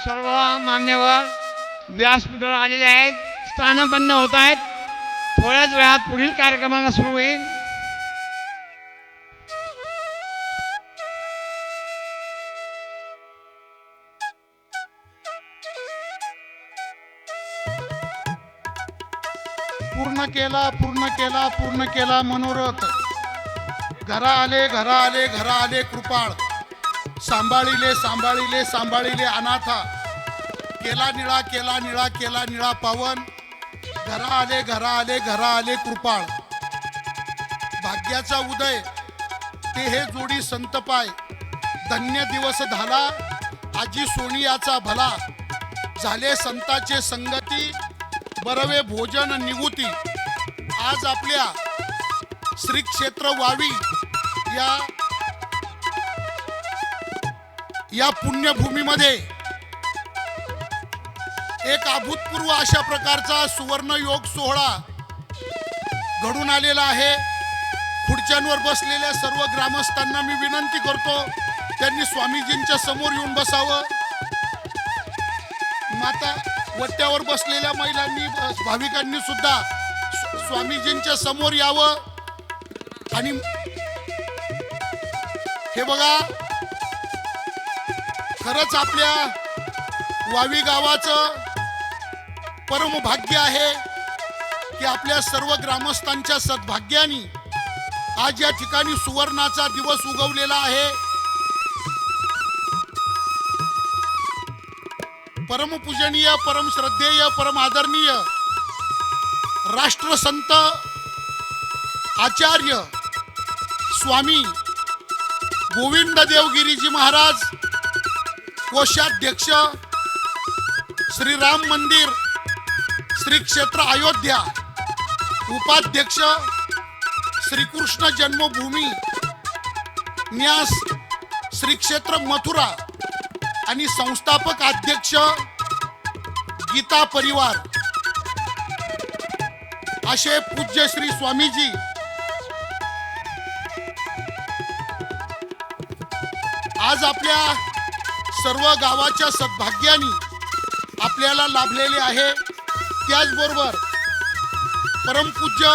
सर्व मान्यवर व्यासपीठावर आलेले आहेत, स्थानबद्ध होत आहेत. थोड्याच वेळात पुढील कार्यक्रमाला सुरू होईल. पूर्ण केला मनोरथ. घरा आले कृपाळ. सांभाळिले अनाथा. केला निळा पावन. घरा आले कृपाळ. भाग्याचा उदय ते हे जोडी संतपाय. धन्य दिवस झाला आजी सोनियाचा भला. झाले संताचे संगती बरवे भोजन निगुती. आज आपल्या श्री क्षेत्र वावी या पुण्यभूमीमध्ये एक अभूतपूर्व अशा प्रकारचा सुवर्ण योग सोहळा घडून आलेला आहे. खुर्च्यांवर बसलेल्या सर्व ग्रामस्थांना मी विनंती करतो त्यांनी स्वामीजींच्या समोर येऊन बसावं. माता वट्यावर बसलेल्या महिलांनी भाविकांनी सुद्धा स्वामीजींच्या समोर यावं. आणि हे बघा, खरंच आपल्या वावी गावाचं परम भाग्य आहे की आपल्या सर्व ग्रामस्थांच्या सद्भाग्याने आज या ठिकाणी सुवर्णाचा दिवस उगवलेला आहे. परमपूजनीय, परम श्रद्धेय, परम आदरणीय राष्ट्रसंत आचार्य स्वामी गोविंद देवगिरीजी महाराज, कोषाध्यक्ष श्री राम मंदिर श्री क्षेत्र अयोध्या, उपाध्यक्ष श्री कृष्ण जन्मभूमी न्यास श्री क्षेत्र मथुरा आणि संस्थापक अध्यक्ष गीता परिवार असे पूज्य श्री स्वामीजी आज आपल्या सर्व गावाच्या सद्भाग्याने आपल्याला लाभलेले आहे. त्याचबरोबर परमपूज्य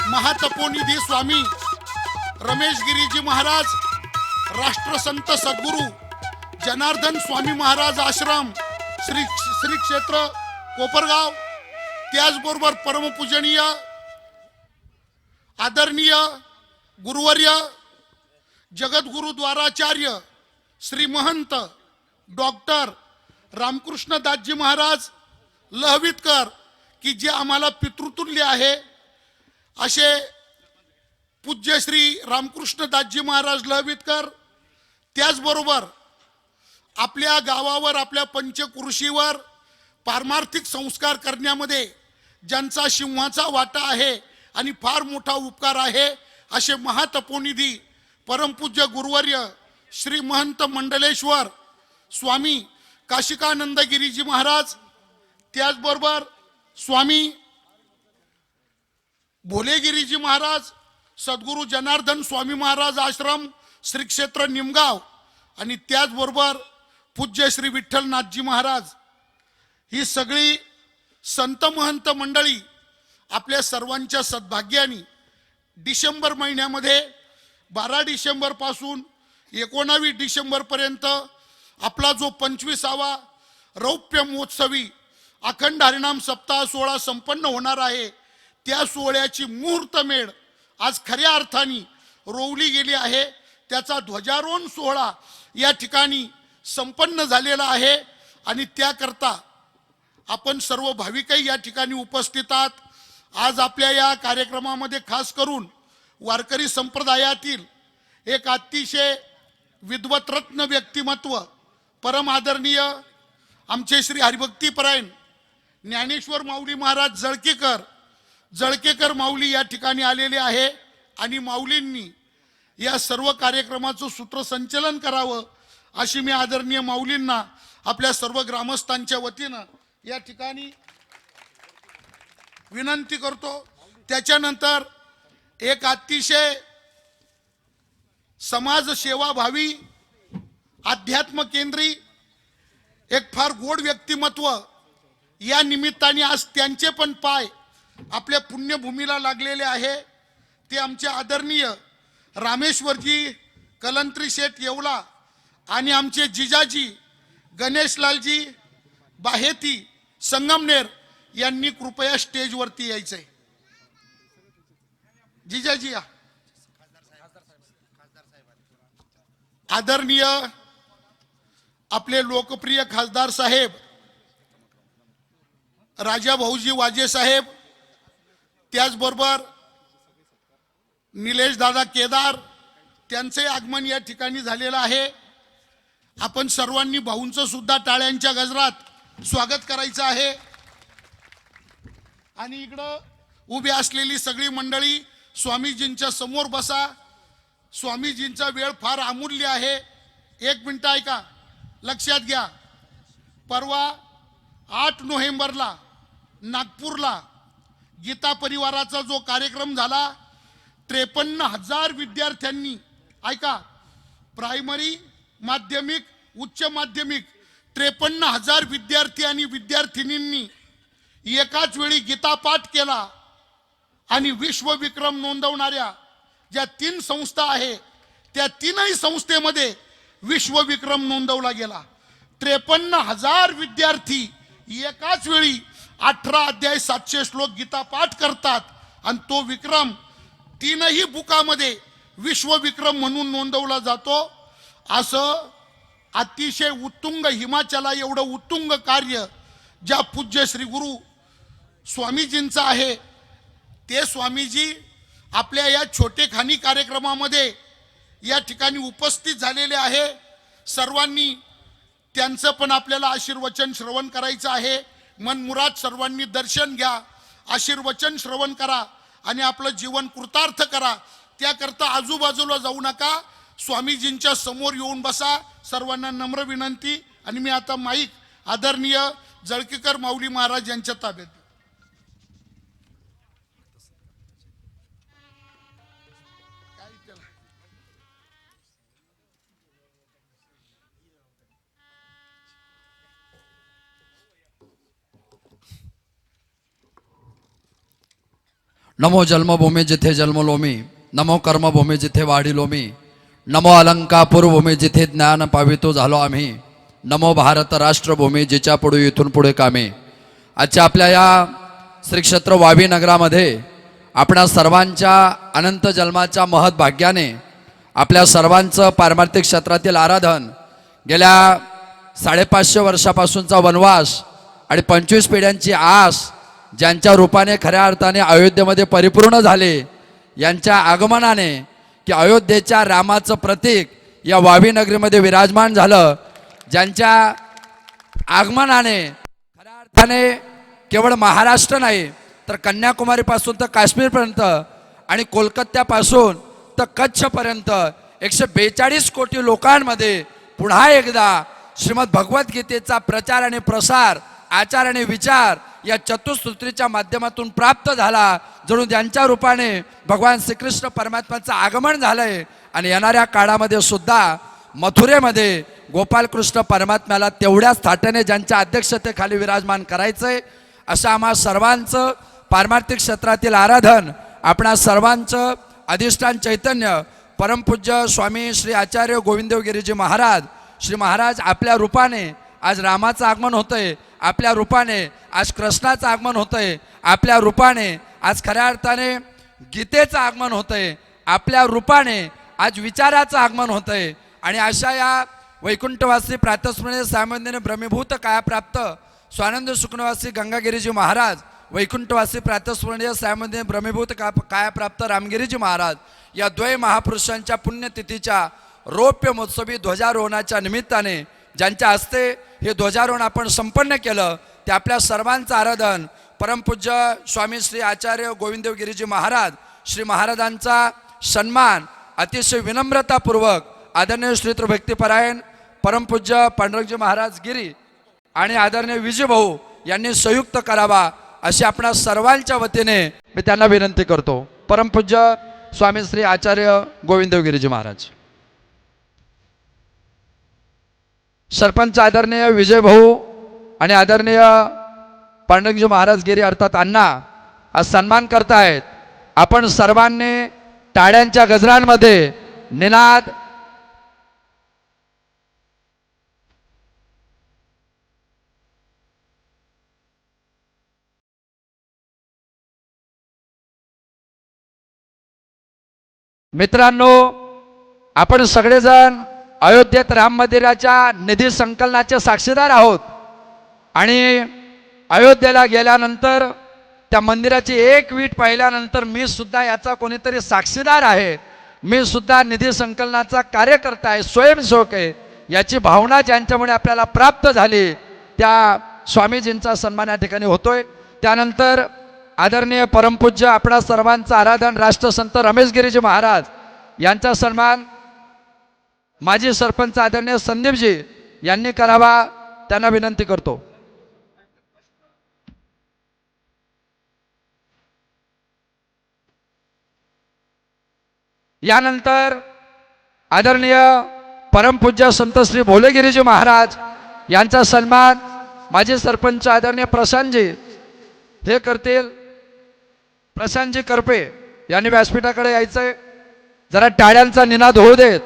महातपोनिधी स्वामी रमेशगिरीजी महाराज, राष्ट्रसंत सद्गुरू जनार्दन स्वामी महाराज आश्रम श्री क्षेत्र कोपरगाव, त्याचबरोबर परमपूजनीय आदरणीय गुरुवर्य जगद्गुरु द्वाराचार्य श्री महंत डॉक्टर रामकृष्ण दासजी महाराज लहवीतकर की जे आम्हाला पितृतुल्य आहे, असे पूज्य श्री रामकृष्ण दासजी महाराज लहवीतकर. त्याचबरोबर आपल्या गावावर, आपल्या पंचकृषीवर पारमार्थिक संस्कार करण्यामध्ये ज्यांचा सिंहाचा वाटा आहे आणि फार मोठा उपकार आहे, असे महातपोनिधी परमपूज्य गुरुवर्य श्री महंत मंडलेश्वर स्वामी काशिकानंदगिरीजी महाराज, त्याचबरोबर स्वामी भोलेगिरीजी महाराज, सद्गुरू जनार्दन स्वामी महाराज आश्रम श्री क्षेत्र निमगाव आणि त्याचबरोबर पूज्य श्री विठ्ठलनाथजी महाराज, ही सगळी संत महंत मंडळी आपल्या सर्वांच्या सद्भाग्याने डिसेंबर महिन्यामध्ये 12 डिसेंबर पासून 19 डिसेंबर पर्यंत आपला जो 25वा रौप्य महोत्सवी अखंड हरिनाम सप्ताह सोहळा संपन्न होणार आहे, त्या सोहळ्याची मुहूर्तमेढ आज खऱ्या अर्थाने रोवली गेली आहे. त्याचा ध्वजारोहण सोहळा या ठिकाणी संपन्न झालेला आहे आणि त्याकरता आपण सर्व भाविकही या ठिकाणी उपस्थित आहात. आज आपल्या या कार्यक्रमामध्ये खास करून वारकरी संप्रदायातील एक अतिशय विद्वतरत्न व्यक्तिमत्व, परम आदरणीय आमचे श्री हरिभक्तीपरायण ज्ञानेश्वर माऊली महाराज जळकेकर माऊली या ठिकाणी आलेले आहे आणि माऊलींनी या सर्व कार्यक्रमाचं सूत्रसंचलन करावं अशी मी आदरणीय माऊलींना आपल्या सर्व ग्रामस्थांच्या वतीनं या ठिकाणी विनंती करतो. त्याच्यानंतर एक अतिशय समाज सेवाभावी, अध्यात्म केंद्री, एक फार गोड व्यक्तिमत्व, या निमित्ताने आज त्यांचे पण पाय आपल्या पुण्यभूमीला लागलेले आहे. ते आमचे आदरणीय रामेश्वरजी कलंत्री शेठ येवला आणि आमचे जिजाजी गणेशलालजी बाहेती संगमनेर यांनी कृपया स्टेजवरती यायचंय. जिजाजी या. आदरणीय आपले लोकप्रिय खासदार साहेब राजा भाऊजी वाजे साहेब, त्याचबरोबर निलेश दादा केदार, त्यांचे आगमन या ठिकाणी झालेलं आहे. आपण सर्वांनी भाऊंचं सुद्धा टाळ्यांच्या गजरात स्वागत करायचं आहे. आणि इकडं उभी असलेली सगळी मंडळी स्वामीजींच्या समोर बसा. स्वामीजींचा वेळ फार अमूल्य आहे. 1 मिनिट ऐका, लक्षात घ्या. परवा 8 नोव्हेंबरला नागपूरला गीता परिवाराचा जो कार्यक्रम झाला, 53,000 विद्यार्थ्यांनी, ऐका, प्रायमरी, माध्यमिक, उच्च माध्यमिक, 53,000 विद्यार्थी आणि विद्यार्थिनींनी एकाच वेळी गीता पाठ केला. आणि विश्वविक्रम नोंदवणाऱ्या ज्या 3 संस्था आहे, त्या 3ही संस्थेमध्ये विश्वविक्रम नोंदवला गेला. 53,000 विद्यार्थी एकाच वेळी 18 अध्याय 700 श्लोक गीता पाठ करतात आणि तो विक्रम 3ही बुकामध्ये विश्वविक्रम म्हणून नोंदवला जातो. असं अतिशय उत्तुंग, हिमाचला एवढं उत्तुंग कार्य ज्या पूज्य श्री गुरु स्वामीजींचं आहे, ते स्वामीजी आपल्या या छोटेखानी कार्यक्रमामध्ये या ठिकाणी उपस्थित झालेले आहे. सर्वांनी त्यांचं पण आपल्याला आशीर्वचन श्रवण करायचं आहे. मनमुराद सर्वांनी दर्शन घ्या, आशीर्वचन श्रवण करा आणि आपलं जीवन कृतार्थ करा. त्याकरता आजूबाजूला जाऊ नका, स्वामीजींच्या समोर येऊन बसा. सर्वांना नम्र विनंती. आणि मी आता माईक आदरणीय जळकीकर माऊली महाराज यांच्या ताब्यात. नमो जन्मभूमी जिथे जन्मलो मी, नमो कर्मभूमी जिथे वाढिलो मी, नमो अलंकापूर भूमी जिथे ज्ञान पावितो झालो आम्ही, नमो भारत राष्ट्रभूमी जिच्या पुढे इथून पुढे कामे. आजच्या आपल्या या श्री क्षेत्र वावी नगरामध्ये आपणा सर्वांच्या अनंत जन्माच्या महत् भाग्याने आपल्या सर्वांचं पारमार्थिक क्षेत्रातील आराधन, गेल्या 550 वर्षापासूनचा वनवास आणि 25 पिढ्यांची आस ज्यांच्या रूपाने खऱ्या अर्थाने अयोध्येमध्ये परिपूर्ण झाले, यांच्या आगमनाने की अयोध्येच्या रामाचं प्रतीक या वावी नगरीमध्ये विराजमान झालं, ज्यांच्या आगमनाने खऱ्या अर्थाने केवळ महाराष्ट्र नाही तर कन्याकुमारीपासून तर काश्मीरपर्यंत आणि कोलकात्यापासून तर कच्छपर्यंत 142 कोटी लोकांमध्ये पुन्हा एकदा श्रीमद भगवद्गीतेचा प्रचार आणि प्रसार, आचार आणि विचार या चतुसूत्रीच्या माध्यमातून प्राप्त झाला. जणू त्यांच्या रूपाने भगवान श्रीकृष्ण परमात्म्याचं आगमन झालंय. आणि येणाऱ्या काळामध्ये सुद्धा मथुरेमध्ये गोपालकृष्ण परमात्म्याला तेवढ्याच थाटाने ज्यांच्या अध्यक्षतेखाली विराजमान करायचंय, असं आम्हा सर्वांचं पारमार्थिक क्षेत्रातील आराधन, आपणा सर्वांचं अधिष्ठान चैतन्य परमपूज्य स्वामी श्री आचार्य गोविंददेव गिरीजी महाराज, श्री महाराज आपल्या रूपाने आज रामाचं आगमन होतंय, आपल्या रूपाने आज कृष्णाचं आगमन होतंय, आपल्या रूपाने आज खऱ्या अर्थाने गीतेचं आगमन होतंय, आपल्या रूपाने आज विचाराचं आगमन होतंय. आणि अशा या वैकुंठवासी प्रातस्मरणीय सामान्याने ब्रह्मीभूत कायाप्राप्त स्वानंद सुखनवासी गंगागिरीजी महाराज, वैकुंठवासी प्रातस्मरणीय सामान्य ब्रह्मीभूत कायाप्राप्त रामगिरीजी महाराज या द्वय महापुरुषांच्या पुण्यतिथीच्या रौप्य महोत्सवी ध्वजारोहणाच्या निमित्ताने ज्यांच्या हस्ते हे ध्वजारोहण आपण संपन्न केलं, ते आपल्या सर्वांचं आराधन परमपूज्य स्वामी श्री आचार्य गोविंददेव गिरीजी महाराज, श्री महाराजांचा सन्मान अतिशय विनम्रतापूर्वक आदरणीय श्री भक्तिपरायण परमपूज्य पांडुरंगजी महाराज गिरी आणि आदरणीय विजय भाऊ यांनी संयुक्त करावा अशी आपणा सर्वांच्या वतीने मी त्यांना विनंती करतो. परमपूज्य स्वामी श्री आचार्य गोविंददेव गिरीजी महाराज. सरपंच आदरणीय विजय भाऊ आणि आदरणीय पांडुरंगजी महाराज गिरी अर्थात अण्णा आज सन्मान करतायत. आपण सर्वांनी टाळ्यांच्या गजरांमध्ये निनाद मित्रांनो, आपण सगळेजण अयोध्येत राम मंदिराच्या निधी संकलनाचे साक्षीदार आहोत आणि अयोध्येला गेल्यानंतर त्या मंदिराची एक वीट पाहिल्यानंतर मी सुद्धा याचा कोणीतरी साक्षीदार आहे, मी सुद्धा निधी संकलनाचा कार्यकर्ता आहे, स्वयंसेवक आहे, याची भावना ज्यांच्यामुळे आपल्याला प्राप्त झाली त्या स्वामीजींचा सन्मान या ठिकाणी होतोय. त्यानंतर आदरणीय परमपूज्य आपणा सर्वांचा आराधन राष्ट्रसंत रमेशगिरीजी महाराज यांचा सन्मान माजी सरपंच आदरणीय संदीपजी यांनी करावा, त्यांना विनंती करतो. यानंतर आदरणीय परमपूज्य संत श्री भोलेगिरीजी महाराज यांचा सन्मान माजी सरपंच आदरणीय प्रशांतजी हे करतील. प्रशांतजी करपे यांनी व्यासपीठाकडे यायचंय, जरा टाळ्यांचा निनाद होऊ देत.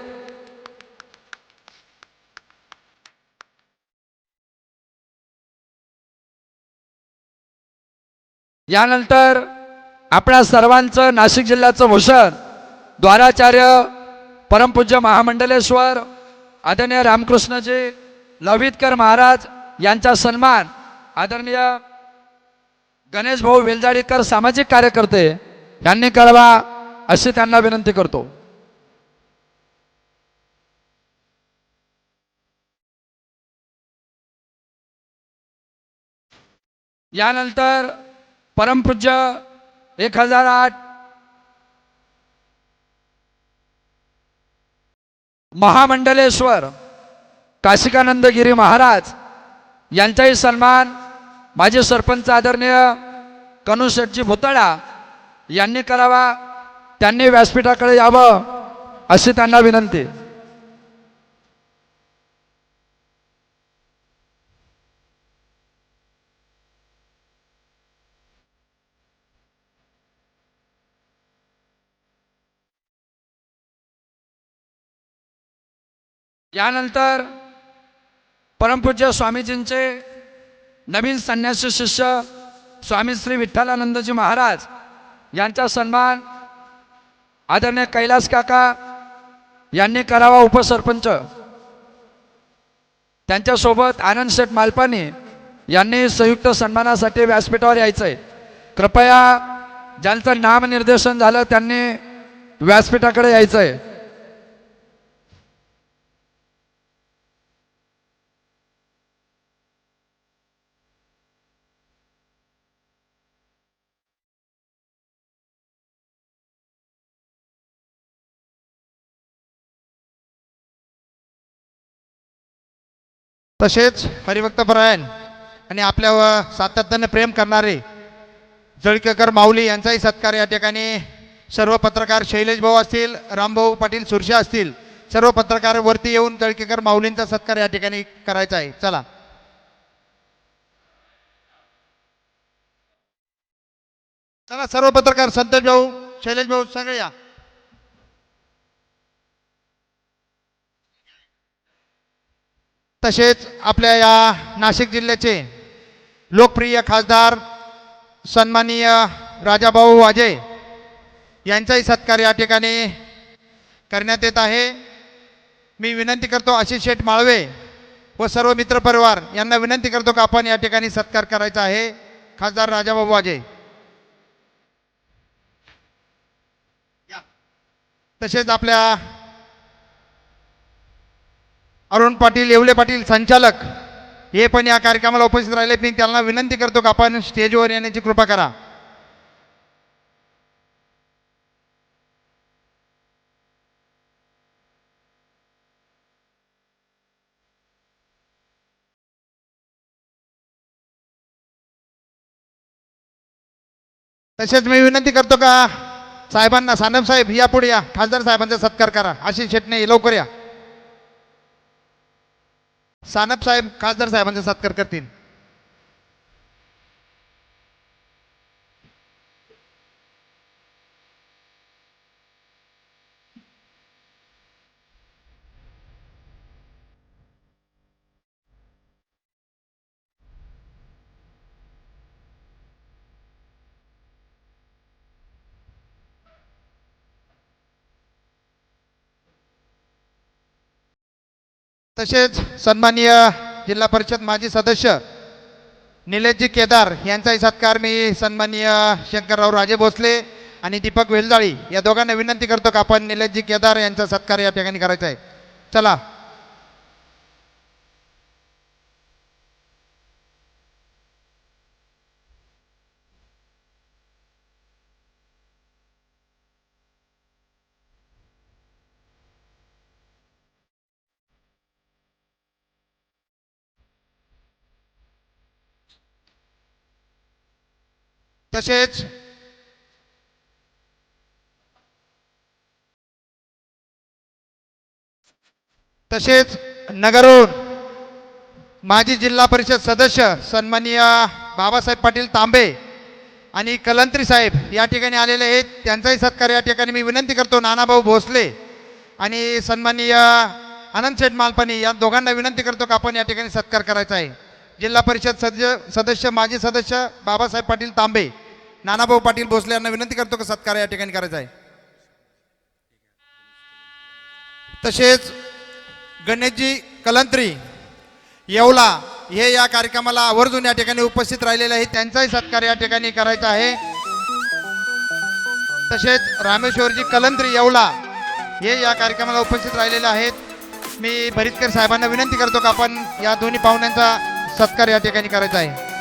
यानंतर आपल्या सर्वांचं नाशिक जिल्ह्याचं भूषण द्वाराचार्य परमपूज्य महामंडलेश्वर आदरणीय रामकृष्णजी लवितकर महाराज यांचा सन्मान आदरणीय गणेश भाऊ वेलजाडीकर सामाजिक कार्यकर्ते यांनी करावा अशी त्यांना विनंती करतो. यानंतर परमपूज्य 1008 महामंडलेश्वर काशिकानंद गिरी महाराज यांचाही सन्मान माजी सरपंच आदरणीय कनुशेठजी भुतळा यांनी करावा, त्यांनी व्यासपीठाकडे यावं अशी त्यांना विनंती. यानंतर परमपूज्य स्वामीजींचे नवीन संन्यासी शिष्य स्वामी श्री विठ्ठलानंदजी महाराज यांचा सन्मान आदरणीय कैलास काका यांनी करावा, उपसरपंच. त्यांच्यासोबत आनंद शेठ मालपानी यांनी संयुक्त सन्मानासाठी व्यासपीठावर यायचंय. कृपया ज्यांचं नामनिर्देशन झालं त्यांनी व्यासपीठाकडे यायचंय. तसेच हरिभक्तपरायण आणि आपल्यावर सातत्याने प्रेम करणारे जळकेकर माऊली यांचाही सत्कार या ठिकाणी सर्व पत्रकार शैलेश भाऊ असतील, रामभाऊ पाटील सुरशा असतील, सर्व पत्रकार वरती येऊन जळकेकर माऊलींचा सत्कार या ठिकाणी करायचा आहे. चला चला सर्व पत्रकार संतोष भाऊ, शैलेश भाऊ सगळे या. तसेच आपल्या या नाशिक जिल्ह्याचे लोकप्रिय खासदार सन्माननीय राजाभाऊ वाजे यांचाही सत्कार या ठिकाणी करण्यात येत आहे. मी विनंती करतो आशिष शेठ माळवे व सर्व मित्रपरिवार यांना विनंती करतो की आपण या ठिकाणी सत्कार करायचा आहे खासदार राजाभाऊ वाजे. तसेच आपल्या अरुण पाटील, येवले पाटील संचालक हे पण या कार्यक्रमाला उपस्थित राहिले. मी त्यांना विनंती करतो की आपण स्टेजवर येण्याची कृपा करा. तसेच मी विनंती करतो का साहेबांना, सानप साहेब या पुढे या, खासदार साहेबांचा सत्कार करा. आशिष शेटणे लवकर या. सानप साहेब खासदार साहेबांचा सत्कार करतील. तसेच सन्माननीय जिल्हा परिषद माजी सदस्य निलेशजी केदार यांचाही सत्कार मी सन्माननीय शंकरराव राजे भोसले आणि दीपक वेलजाळी या दोघांना विनंती करतो की आपण निलेशजी केदार यांचा सत्कार या ठिकाणी करायचा आहे. चला. तसेच नगरहून माजी जिल्हा परिषद सदस्य सन्माननीय बाबासाहेब पाटील तांबे आणि कलंत्री साहेब या ठिकाणी आलेले आहेत. त्यांचाही सत्कार या ठिकाणी मी विनंती करतो. नानाभाऊ भोसले आणि सन्माननीय आनंद शेठ मालपानी या दोघांना विनंती करतो की आपण या ठिकाणी सत्कार करायचा आहे. जिल्हा परिषद सदस्य माजी सदस्य बाबासाहेब पाटील तांबे, नानाभाऊ पाटील भोसले यांना विनंती करतो की सत्कार या ठिकाणी करायचा आहे. तसेच गणेशजी कलंत्री येवला हे या कार्यक्रमाला आवर्जून या ठिकाणी उपस्थित राहिलेले आहेत. त्यांचाही सत्कार या ठिकाणी करायचा आहे. तसेच रामेश्वरजी कलंत्री येवला हे या कार्यक्रमाला उपस्थित राहिलेले आहेत. मी भरितकर साहेबांना विनंती करतो की आपण या दोन्ही पाहुण्यांचा सत्कार या ठिकाणी करायचा आहे.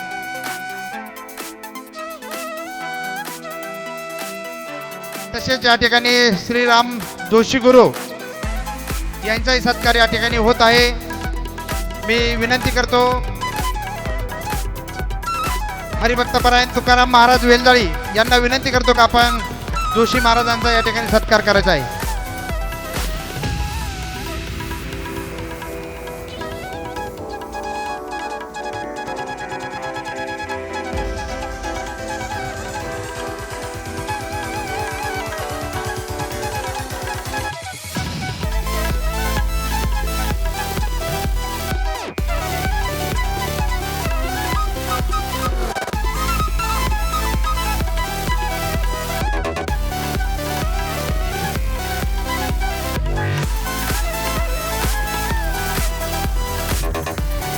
तसेच या ठिकाणी श्रीराम जोशी गुरु यांचाही सत्कार या ठिकाणी होत आहे. मी विनंती करतो हरिभक्तपरायण तुकाराम महाराज वेलजाळी यांना विनंती करतो की आपण जोशी महाराजांचा या ठिकाणी सत्कार करायचा आहे.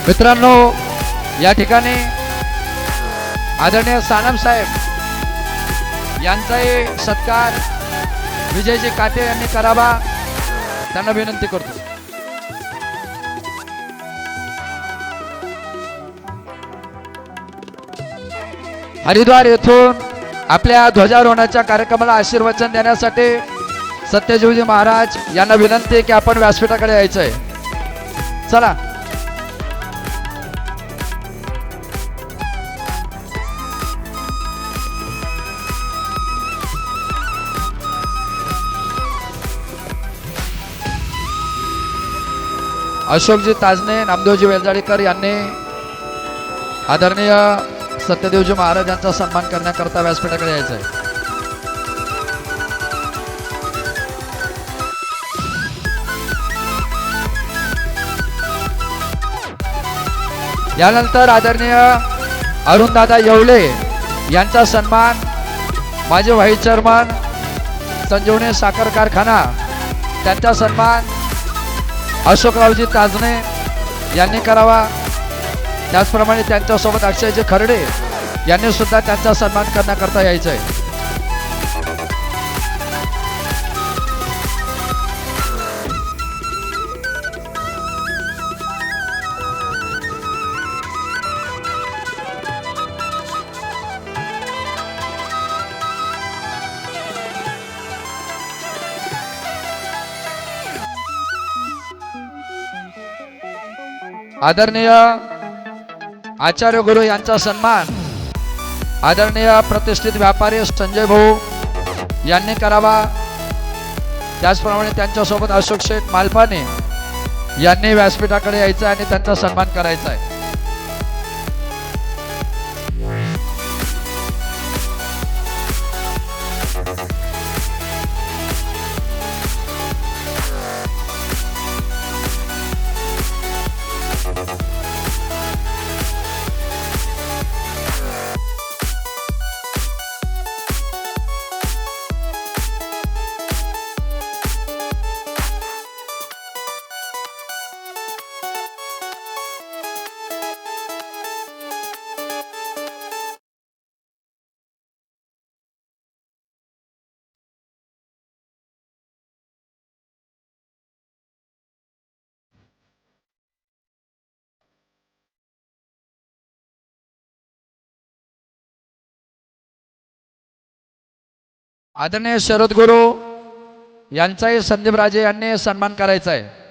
मित्रांनो, या ठिकाणी आदरणीय सानप साहेब यांचाही सत्कार विजयजी काटे यांनी करावा त्यांना विनंती करतो. हरिद्वार येथून आपल्या ध्वजारोहणाच्या कार्यक्रमाला आशीर्वचन देण्यासाठी सत्यजीवजी महाराज यांना विनंती की आपण व्यासपीठाकडे यायचं आहे. चला. अशोकजी ताजने, नामदेवजी वेलजाळीकर यांनी आदरणीय सत्यदेवजी महाराज यांचा सन्मान करण्याकरता व्यासपीठाकडे यायचं आहे. यानंतर आदरणीय अरुणदादा येवले यांचा सन्मान माजी व्हाईस चेअरमन संजीवनी साखर कारखाना त्यांचा सन्मान अशोकरावजी ताजने यांनी करावा. त्याचप्रमाणे त्यांच्यासोबत अक्षयजी खर्डे यांनी सुद्धा त्यांचा सन्मान करण्याकरता यायचं आहे. आदरणीय आचार्य गुरु यांचा सन्मान आदरणीय प्रतिष्ठित व्यापारी संजय भाऊ यांनी करावा. त्याचप्रमाणे त्यांच्यासोबत अशोक शेठ मालपाने यांनी व्यासपीठाकडे यायचं आणि त्यांचा सन्मान करायचा आहे. आदरणीय शरद गुरु यांचाही संदीप राजे यांनी सन्मान करायचा आहे.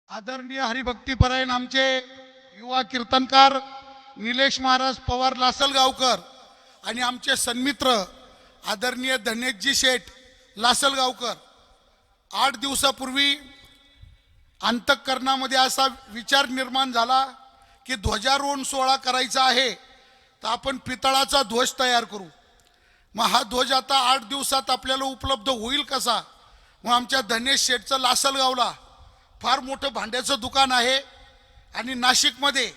आदरणीय हरिभक्तीपरायण आमचे युवा कीर्तनकार निलेश महाराज पवार लासलगावकर आणि आमचे सन्मित्र आदरणीय धनेशजी शेठ लासलगावकर 8 दिवसापूर्वी अंतःकरणामध्ये असा विचार निर्माण झाला की ध्वजारोहण सोहळा करायचा आहे, तर आपण पितळाचा ध्वज तयार करू. मग हा ध्वज आता 8 दिवसात आपल्याला उपलब्ध होईल कसा? मग आमच्या धनेश शेठचं लासलगावला फार मोठं भांड्याचं दुकान आहे आणि नाशिकमध्ये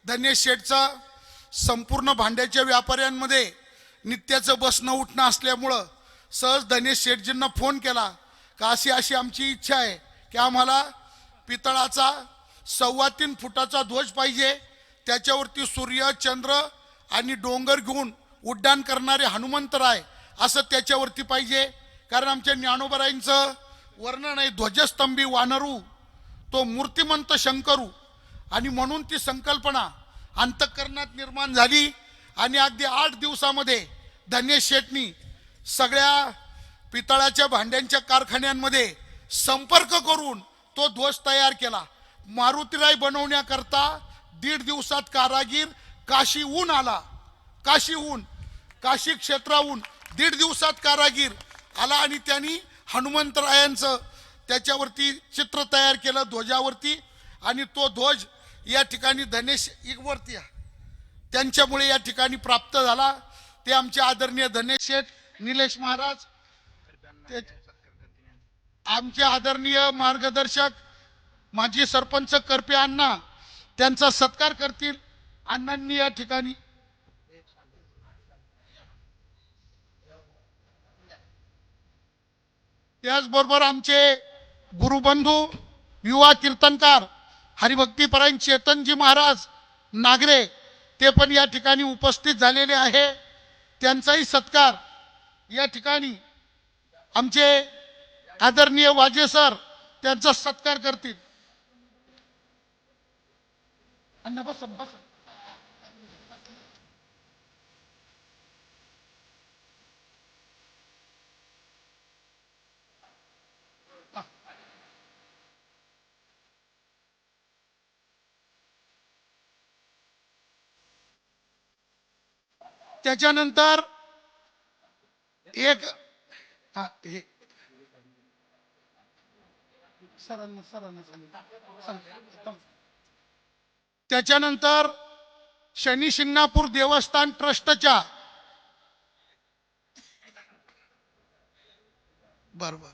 धनेश शेठचं संपूर्ण भांड्याच्या व्यापाऱ्यांमध्ये नित्याचं बसणं उठणं असल्यामुळं सहज धनेश शेठजींना फोन केला का अशी अशी आमची इच्छा आहे की आम्हाला पितळाचा 3.25 फुटाचा ध्वज पाहिजे, त्याच्यावरती सूर्य चंद्र आणि डोंगर घेऊन उड्डाण करणारे हनुमंतराय असं त्याच्यावरती पाहिजे. कारण आमच्या ज्ञानोबरायांचं वर्णन आहे ध्वजस्तंभी वानरू तो मूर्तिमंत शंकरू, आणि म्हणून ती संकल्पना अंतःकरणात निर्माण झाली आणि अगदी 8 दिवसामध्ये धनेश शेठनी सगळ्या पितळाच्या भांड्यांच्या कारखान्यांमध्ये संपर्क करून तो ध्वज तयार केला. मारुतीराय बनवण्याकरता 1.5 दिवसात कारागीर काशीहून आला. काशी क्षेत्राहून 1.5 दिवसात कारागीर आला आणि त्यांनी हनुमंतरायांचं त्याच्यावरती चित्र तयार केलं ध्वजावरती, आणि तो ध्वज या ठिकाणी धनेश वरती त्यांच्यामुळे या ठिकाणी प्राप्त झाला. ते आमचे आदरणीय धनेश शेठ निलेश महाराज, आमचे आदरणीय मार्गदर्शक माजी सरपंच करपे अण्णा त्यांचा सत्कार करतील. अण्णांनी या ठिकाणी त्याचबरोबर आमचे गुरुबंधू युवा कीर्तनकार हरिभक्तीपरायण चेतनजी महाराज नागरे ते पण या ठिकाणी उपस्थित झालेले आहे. त्यांचाही सत्कार या ठिकाणी आमचे आदरणीय वाजे सर त्यांचा सत्कार करतील. अण्णा बस बस. त्याच्यानंतर एक हे त्याच्यानंतर शनी शिंगणापूर देवस्थान ट्रस्टच्या बरोबर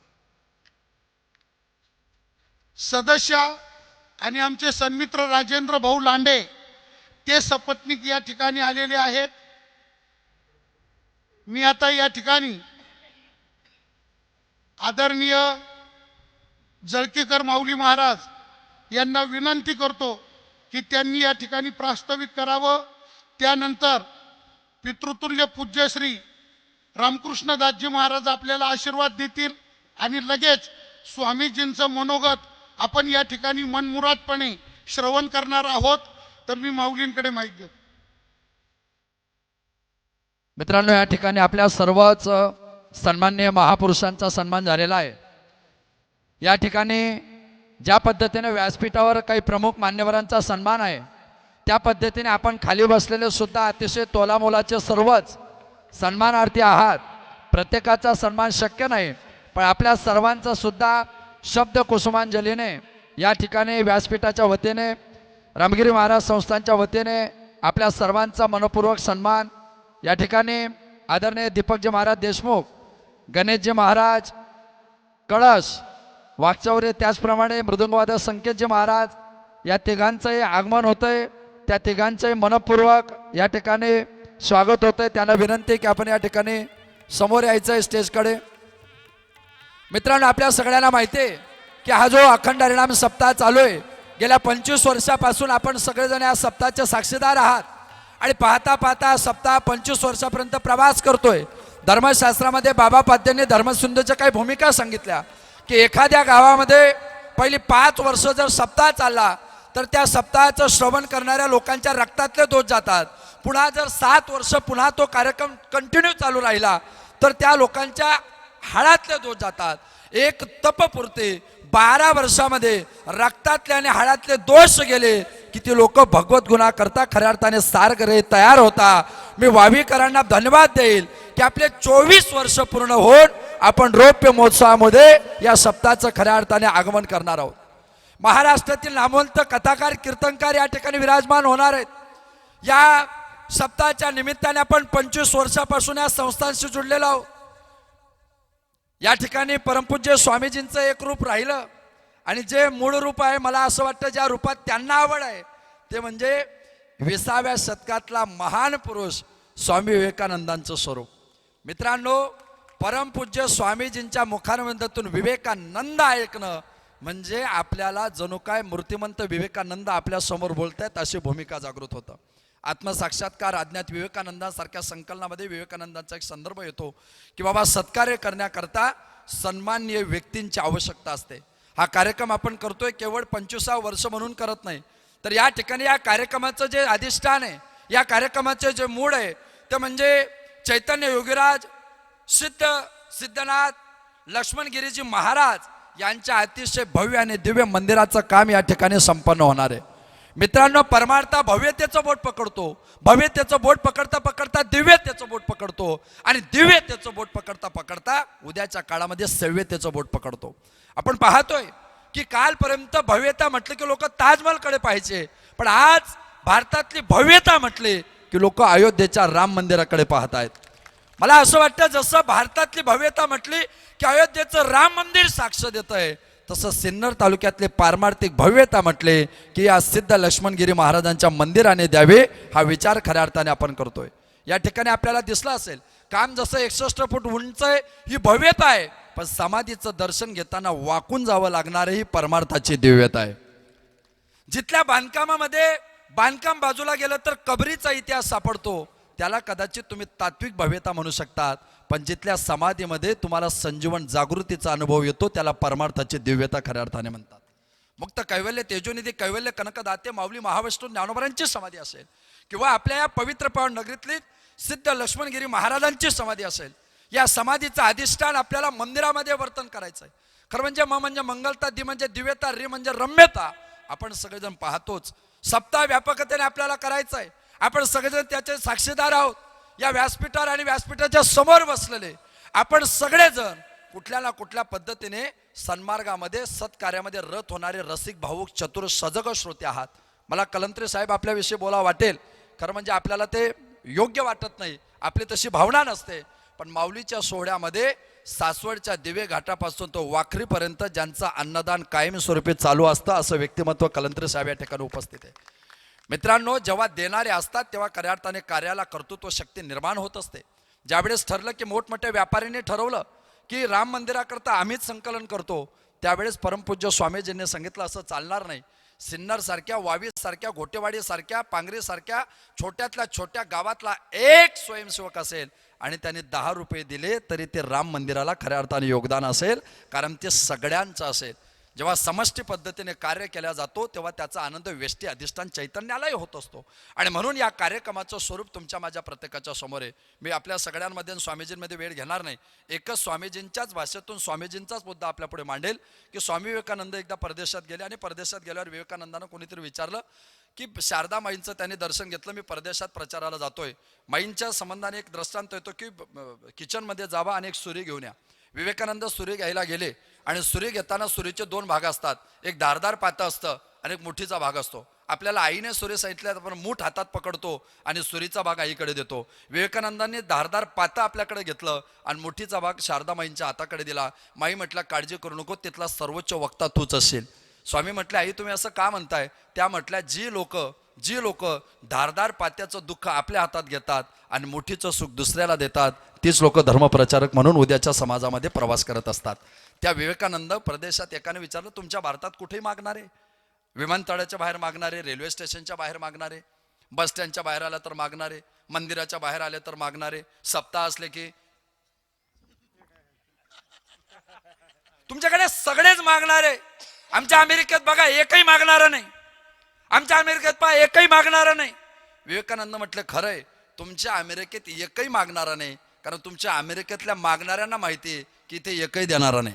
सदस्य आणि आमचे सन्मित्र राजेंद्र भाऊ लांडे ते सपत्नीक या ठिकाणी आलेले आहेत. मी आता या ठिकाणी आदरणीय जळकीकर माऊली महाराज यांना विनंती करतो की त्यांनी या ठिकाणी प्रास्ताविक करावं. त्यानंतर पितृतुल्य पूज्य श्री रामकृष्णदासजी महाराज आपल्याला आशीर्वाद देतील आणि लगेच स्वामीजींचं मनोगत आपण या ठिकाणी मनमुरादपणे श्रवण करणार आहोत. तर मी माऊलींकडे माहिती देतो. मित्रांनो, या ठिकाणी आपल्या सर्वच सन्माननीय महापुरुषांचा सन्मान झालेला आहे. या ठिकाणी ज्या पद्धतीने व्यासपीठावर काही प्रमुख मान्यवरांचा सन्मान आहे, त्या पद्धतीने आपण खाली बसलेले सुद्धा अतिशय तोलामोलाचे सर्वच सन्मानार्थी आहात. प्रत्येकाचा सन्मान शक्य नाही, पण आपल्या सर्वांचा सुद्धा शब्द कुसुमांजलीने या ठिकाणी व्यासपीठाच्या वतीने, रामगिरी महाराज संस्थांच्या वतीने आपल्या सर्वांचा मनपूर्वक सन्मान. या ठिकाणी आदरणीय दीपकजी महाराज देशमुख, गणेशजी महाराज कळश वाकचौरे, त्याचप्रमाणे मृदुंगवादक संकेतजी महाराज, या तिघांचंही आगमन होतंय. त्या तिघांचंही मनपूर्वक या ठिकाणी स्वागत होतंय. त्यांना विनंती आहे की आपण या ठिकाणी समोर यायचं आहे स्टेजकडे. मित्रांनो, आपल्या सगळ्यांना माहिती आहे की हा जो अखंड हरिनाम सप्ताह चालू आहे, गेल्या 25 वर्षापासून आपण सगळेजण या सप्ताहाचे साक्षीदार आहात. आणि पाहता पाहता सप्ताह 25 वर्षापर्यंत प्रवास करतोय. धर्मशास्त्रामध्ये बाबा पाद्यांनी धर्मसिंधूच्या काही भूमिका सांगितल्या की एखाद्या गावामध्ये पहिली 5 वर्ष जर सप्ताह चालला तर त्या सप्ताहाचं श्रवण करणाऱ्या लोकांच्या रक्तातले दोष जातात. पुन्हा जर 7 वर्ष पुन्हा तो कार्यक्रम कंटिन्यू चालू राहिला तर त्या लोकांच्या हाडातले दोष जातात. एक तपपुरते 12 वर्षामध्ये रक्तातले आणि हाडातले दोष गेले की ती लोक भगवत गुन्हा करता खऱ्या अर्थाने सारगरे तयार होता. मी वावीकरांना धन्यवाद देईल की आपले 24 वर्ष पूर्ण होऊन आपण रौप्य महोत्सवामध्ये या सप्ताहाचं खऱ्या अर्थाने आगमन करणार आहोत. महाराष्ट्रातील नामवंत कथाकार कीर्तनकार या ठिकाणी विराजमान होणार आहेत. या सप्ताहाच्या निमित्ताने आपण 25 वर्षापासून या संस्थांशी जुडलेलो आहोत. या ठिकाणी परमपूज्य स्वामीजींचं एक रूप राहिलं आणि जे मूळ रूप आहे, मला असं वाटतं ज्या रूपात त्यांना आवड आहे ते म्हणजे 20व्या शतकातला महान पुरुष स्वामी विवेकानंदांचं स्वरूप. मित्रांनो, परमपूज्य स्वामीजींच्या मुखारविंदातून विवेकानंद ऐकणं म्हणजे आपल्याला जणू काय मूर्तिमंत विवेकानंद आपल्या समोर बोलतायत अशी भूमिका जागृत होतं. आत्मसाक्षात्कार अज्ञात विवेकानंदासारख्या संकलनामध्ये विवेकानंदांचा एक संदर्भ येतो की बाबा सत्कार्य करण्याकरता सन्माननीय व्यक्तींची आवश्यकता असते. हा कार्यक्रम आपण करतोय केवळ 25 वर्ष म्हणून करत नाही, तर या ठिकाणी या कार्यक्रमाचं जे अधिष्ठान आहे, या कार्यक्रमाचे जे मूळ आहे ते म्हणजे चैतन्य योगीराज सिद्धनाथ लक्ष्मणगिरीजी महाराज यांच्या अतिशय भव्य आणि दिव्य मंदिराचं काम या ठिकाणी संपन्न होणार आहे. मित्रांनो, परमार्थ भव्यतेचं बोट पकडतो, भव्यतेचं बोट पकडता पकडता दिव्यतेचं बोट पकडतो आणि दिव्यतेचं बोट पकडता पकडता उद्याच्या काळामध्ये सव्यतेचं बोट पकडतो. आपण पाहतोय की कालपर्यंत भव्यता म्हटलं की लोक ताजमहलकडे पाहायचे, पण आज भारतातली भव्यता म्हटली की लोक अयोध्येच्या राम मंदिराकडे पाहत आहेत. मला असं वाटतं जसं भारतातली भव्यता म्हटली की अयोध्येचं राम मंदिर साक्ष देत आहे, तसं सिन्नर तालुक्यातले पारमार्थिक भव्यता म्हटले की या सिद्ध लक्ष्मणगिरी महाराजांच्या मंदिराने द्यावे हा विचार खऱ्या अर्थाने आपण करतोय. या ठिकाणी आपल्याला दिसलं असेल काम जसं 61 फूट उंच आहे, ही भव्यता आहे, पण समाधीचं दर्शन घेताना वाकून जावं लागणार ही परमार्थाची दिव्यता आहे. जिथल्या बांधकामामध्ये बांधकाम बाजूला गेलं तर कबरीचा इतिहास सापडतो, त्याला कदाचित तुम्ही तात्विक भव्यता म्हणू शकतात, पण जिथल्या समाधीमध्ये तुम्हाला संजीवन जागृतीचा अनुभव येतो त्याला परमार्थाची दिव्यता खऱ्या अर्थाने म्हणतात. मुक्त कैवल्य तेजोनिधी कैवल्य कनकदाते माऊली महाविष्णू ज्ञानोबरांची समाधी असेल किंवा आपल्या या पवित्र पावन नगरीतली सिद्ध लक्ष्मणगिरी महाराजांची समाधी असेल, या समाधीचं अधिष्ठान आपल्याला मंदिरामध्ये वर्तन करायचं आहे. खरं म्हणजे म म्हणजे मंगलता, दी म्हणजे दिव्यता, री म्हणजे रम्यता. आपण सगळेजण पाहतोच सप्ताह व्यापकतेने आपल्याला करायचं आहे. आपण सगळेजण त्याचे साक्षीदार आहोत. या व्यासपीठावर आणि व्यासपीठाच्या समोर बसलेले आपण सगळेजण कुठल्या ना कुठल्या पद्धतीने सन्मार्गामध्ये सत्कार्यामध्ये रत होणारे रसिक भावुक चतुर सजग श्रोते आहात. मला कलंत्रे साहेब आपल्याविषयी बोलावं वाटेल, खरं म्हणजे आपल्याला ते योग्य वाटत नाही, आपली तशी भावना नसते, पण माऊलीच्या सोहळ्यामध्ये सासवडच्या दिवे घाटापासून तो वाखरीपर्यंत ज्यांचं अन्नदान कायमस्वरूपी चालू असतं असं व्यक्तिमत्व कलंत्रे साहेब या ठिकाणी उपस्थित आहे. मित्रांनो, जेव्हा देणारे असतात तेव्हा खऱ्या अर्थाने कार्याला कर्तृत्व शक्ती निर्माण होत असते. ज्यावेळेस ठरलं की मोठमोठ्या व्यापाऱ्यांनी ठरवलं की राम मंदिराकरता आम्हीच संकलन करतो, त्यावेळेस परमपूज्य स्वामीजींनी सांगितलं असं चालणार नाही. सिन्नरसारख्या, वावीसारख्या, घोटेवाडीसारख्या, पांगरीसारख्या छोट्यातल्या छोट्या गावातला एक स्वयंसेवक असेल आणि त्याने 10 रुपये दिले तरी ते राम मंदिराला खऱ्या अर्थाने योगदान असेल, कारण ते सगळ्यांचं असेल. जेव्हा समष्टी पद्धतीने कार्य केला जातो तेव्हा त्याचा आनंद व्यष्टी अधिष्ठान चैतन्यालाही होत असतो. आणि म्हणून या कार्यक्रमाचं स्वरूप तुमच्या माझ्या प्रत्येकाच्या समोर आहे. मी आपल्या सगळ्यांमध्ये स्वामीजींमध्ये वेळ घेणार नाही. एकच स्वामीजींच्याच भाषेतून स्वामीजींचाच मुद्दा आपल्या पुढे मांडेल की स्वामी विवेकानंद एकदा परदेशात गेले आणि परदेशात गेल्यावर विवेकानंदानं कोणीतरी विचारलं की शारदा माईंचं त्यांनी दर्शन घेतलं, मी परदेशात प्रचाराला जातोय. माईंच्या संबंधाने एक दृष्टांत येतो की किचनमध्ये जावा आणि एक सुरी घेऊन या. विवेकानंद सुरी घ्यायला गेले आणि सुरी घेताना सुरीचे 2 भाग असतात, एक धारदार पातं असतं आणि एक मुठीचा भाग असतो. आपल्याला आईने सुरी सांगितल्या आपण मूठ हातात पकडतो आणि सुरीचा भाग आईकडे देतो. विवेकानंदांनी धारदार पातं आपल्याकडे घेतलं आणि मुठीचा भाग शारदा माईंच्या हाताकडे दिला. माई म्हटलं काळजी करू नको, तिथला सर्वोच्च वक्ता तूच असेल. स्वामी म्हटले आई तुम्ही असं का म्हणताय? त्या म्हटल्या जी लोक धारदार पात्याचं दुःख आपल्या हातात घेतात आणि मुठीचं सुख दुसऱ्याला देतात तीच लोक धर्मप्रचारक म्हणून उद्याच्या समाजामध्ये प्रवास करत असतात. त्या विवेकानंद प्रदेशात एकाने विचारलं तुमच्या भारतात कुठेही मागणारे, विमानतळाच्या बाहेर मागणारे, रेल्वे स्टेशनच्या बाहेर मागणारे, बस स्टँडच्या बाहेर आलं तर मागणारे, मंदिराच्या बाहेर आले तर मागणारे, सप्ताह असले की तुमच्याकडे सगळेच मागणारे. आमच्या अमेरिकेत बघा एकही मागणारा नाही, आमच्या अमेरिकेत पहा एकही मागणारा नाही. विवेकानंद म्हटलं खरंय तुमच्या अमेरिकेत एकही मागणारा नाही, कारण तुमच्या अमेरिकेतल्या मागणाऱ्यांना माहिती आहे की ते एकही देणारा नाही,